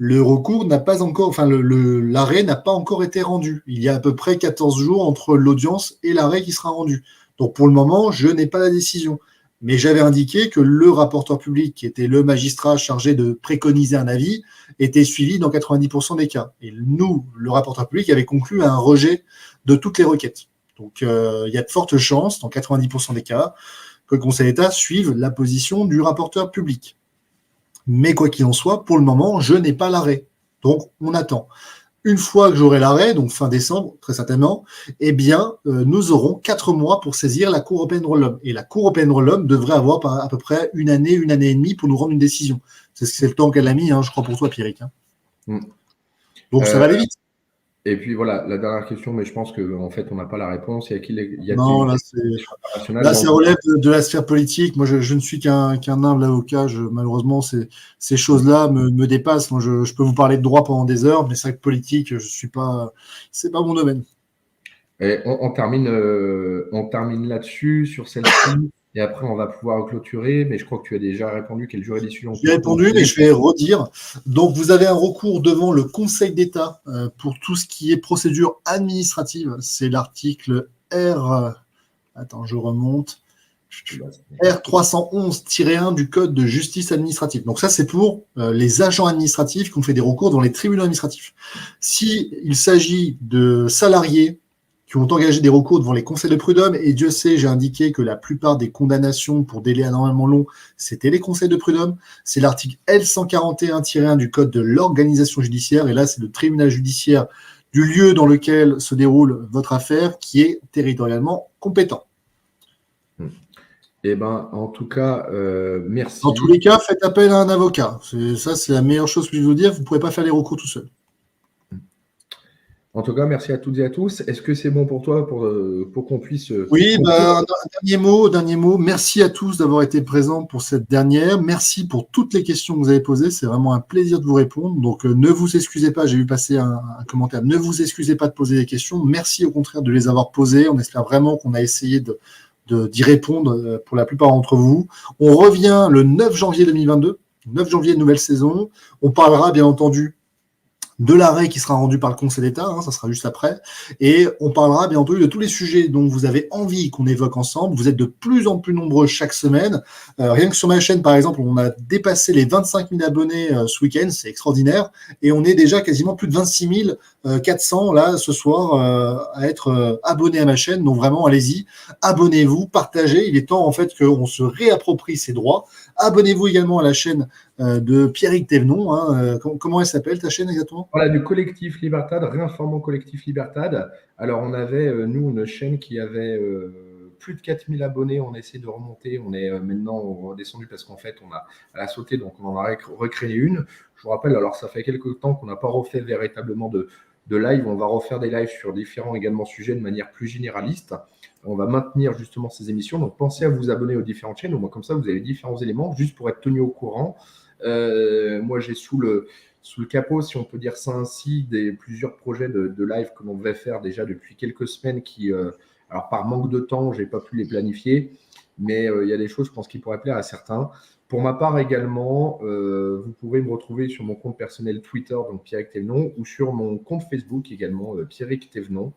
Le recours n'a pas encore, enfin l'arrêt n'a pas encore été rendu. Il y a à peu près 14 jours entre l'audience et l'arrêt qui sera rendu. Donc pour le moment, je n'ai pas la décision. Mais j'avais indiqué que le rapporteur public, qui était le magistrat chargé de préconiser un avis, était suivi dans 90% des cas. Et nous, le rapporteur public, avait conclu à un rejet de toutes les requêtes. Donc il y a de fortes chances, dans 90% des cas, que le Conseil d'État suive la position du rapporteur public. Mais quoi qu'il en soit, pour le moment, je n'ai pas l'arrêt. Donc, on attend. Une fois que j'aurai l'arrêt, donc fin décembre, très certainement, eh bien, nous aurons 4 mois pour saisir la Cour européenne des droits de l'homme. Et la Cour européenne des droits de l'homme devrait avoir à peu près une année et demie pour nous rendre une décision. C'est le temps qu'elle a mis, je crois, pour toi, Pierrick. Donc, ça va aller vite. Et puis voilà, la dernière question, mais je pense qu'en fait, on n'a pas la réponse. Non, là, ça relève de la sphère politique. Moi, je ne suis qu'un humble avocat. Malheureusement, ces choses-là me dépassent. Moi, je peux vous parler de droit pendant des heures, mais c'est vrai que politique, c'est pas mon domaine. Et on termine là-dessus, sur celle-ci. Et après, on va pouvoir clôturer, mais je crois que tu as déjà répondu quelle durée décision. J'ai répondu, mais je vais redire. Donc, vous avez un recours devant le Conseil d'État pour tout ce qui est procédure administrative. C'est l'article R. Attends, je remonte. R311-1 du Code de justice administrative. Donc ça, c'est pour les agents administratifs qui ont fait des recours devant les tribunaux administratifs. S'il s'agit de salariés qui ont engagé des recours devant les conseils de prud'homme, et Dieu sait, j'ai indiqué que la plupart des condamnations pour délai anormalement long, c'était les conseils de prud'homme, c'est l'article L141-1 du Code de l'organisation judiciaire, et là, c'est le tribunal judiciaire du lieu dans lequel se déroule votre affaire qui est territorialement compétent. Eh ben, en tout cas, merci. Dans tous les cas, faites appel à un avocat. Ça, c'est la meilleure chose que je vais vous dire. Vous ne pourrez pas faire les recours tout seul. En tout cas, merci à toutes et à tous. Est-ce que c'est bon pour toi pour qu'on puisse… Oui, un dernier mot. Merci à tous d'avoir été présents pour cette dernière. Merci pour toutes les questions que vous avez posées. C'est vraiment un plaisir de vous répondre. Donc, ne vous excusez pas. J'ai vu passer un commentaire. Ne vous excusez pas de poser des questions. Merci au contraire de les avoir posées. On espère vraiment qu'on a essayé d'y répondre pour la plupart d'entre vous. On revient le 9 janvier 2022. 9 janvier, nouvelle saison. On parlera bien entendu de l'arrêt qui sera rendu par le Conseil d'État, ça sera juste après, et on parlera bien entendu de tous les sujets dont vous avez envie qu'on évoque ensemble. Vous êtes de plus en plus nombreux chaque semaine. Rien que sur ma chaîne, par exemple, on a dépassé les 25 000 abonnés ce week-end, c'est extraordinaire, et on est déjà quasiment plus de 26 400 là ce soir à être abonnés à ma chaîne. Donc vraiment, allez-y, abonnez-vous, partagez. Il est temps en fait qu'on se réapproprie ses droits. Abonnez-vous également à la chaîne de Pierrick Thévenon. Comment elle s'appelle ta chaîne exactement ? Voilà, du collectif Libertad, réinformant collectif Libertad. Alors, on avait, nous, une chaîne qui avait plus de 4000 abonnés. On essaie de remonter. On est maintenant redescendu parce qu'en fait, elle a sauté, donc on en a recréé une. Je vous rappelle, alors ça fait quelques temps qu'on n'a pas refait véritablement de live. On va refaire des lives sur différents également sujets de manière plus généraliste. On va maintenir justement ces émissions. Donc, pensez à vous abonner aux différentes chaînes. Au moins, comme ça, vous avez différents éléments juste pour être tenu au courant. Moi, j'ai sous le capot, si on peut dire ça ainsi, plusieurs projets de live que l'on devait faire déjà depuis quelques semaines qui, alors par manque de temps, je n'ai pas pu les planifier, mais il y a des choses, je pense, qui pourraient plaire à certains. Pour ma part également, vous pouvez me retrouver sur mon compte personnel Twitter, donc Pierrick Thévenon, ou sur mon compte Facebook également, Pierrick Thévenon.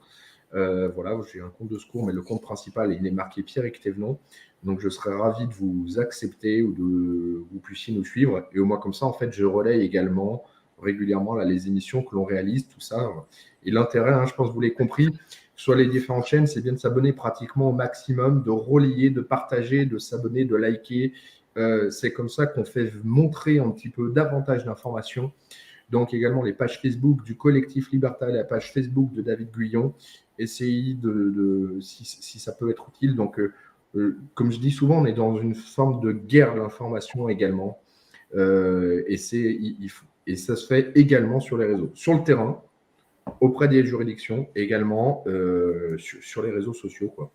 Voilà, j'ai un compte de secours, mais le compte principal, il est marqué Pierrick Thévenon. Donc, je serais ravi de vous accepter ou de vous puissiez nous suivre. Et au moins, comme ça, en fait, je relaye également régulièrement là, les émissions que l'on réalise, tout ça. Et l'intérêt, je pense que vous l'avez compris, sur les différentes chaînes, c'est bien de s'abonner pratiquement au maximum, de relayer, de partager, de s'abonner, de liker. C'est comme ça qu'on fait montrer un petit peu davantage d'informations. Donc, également les pages Facebook du collectif Libertad et la page Facebook de David Guyon. Essayez si ça peut être utile. Donc, comme je dis souvent, on est dans une forme de guerre de l'information également. Et ça se fait également sur les réseaux. Sur le terrain, auprès des juridictions, également sur les réseaux sociaux, quoi.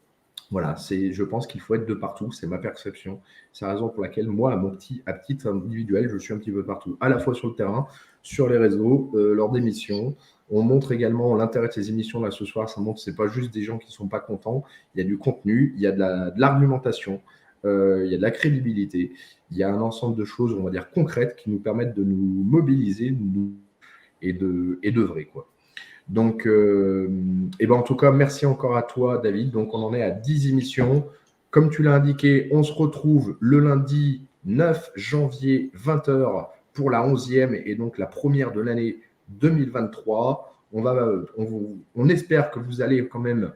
Voilà, je pense qu'il faut être de partout, c'est ma perception. C'est la raison pour laquelle moi, à titre individuel, je suis un petit peu partout, à la fois sur le terrain, sur les réseaux, lors d'émissions. On montre également l'intérêt de ces émissions là ce soir. Ça montre que ce n'est pas juste des gens qui ne sont pas contents. Il y a du contenu, il y a de l'argumentation, il y a de la crédibilité. Il y a un ensemble de choses, on va dire, concrètes qui nous permettent de nous mobiliser et d'œuvrer, quoi. Donc, en tout cas, merci encore à toi, David. Donc, on en est à 10 émissions. Comme tu l'as indiqué, on se retrouve le lundi 9 janvier, 20h, pour la 11e et donc la première de l'année 2023. On espère que vous allez quand même,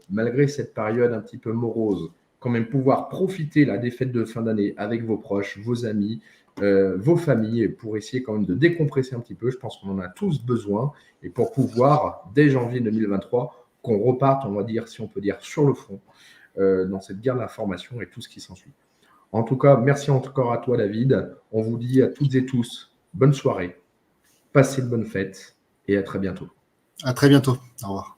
malgré cette période un petit peu morose, quand même pouvoir profiter la défaite de fin d'année avec vos proches, vos amis, vos familles, pour essayer quand même de décompresser un petit peu. Je pense qu'on en a tous besoin, et pour pouvoir, dès janvier 2023, qu'on reparte, on va dire, si on peut dire, sur le front, dans cette guerre de l'information et tout ce qui s'ensuit. En tout cas, merci encore à toi, David. On vous dit à toutes et tous, bonne soirée, passez de bonnes fêtes et à très bientôt. À très bientôt. Au revoir.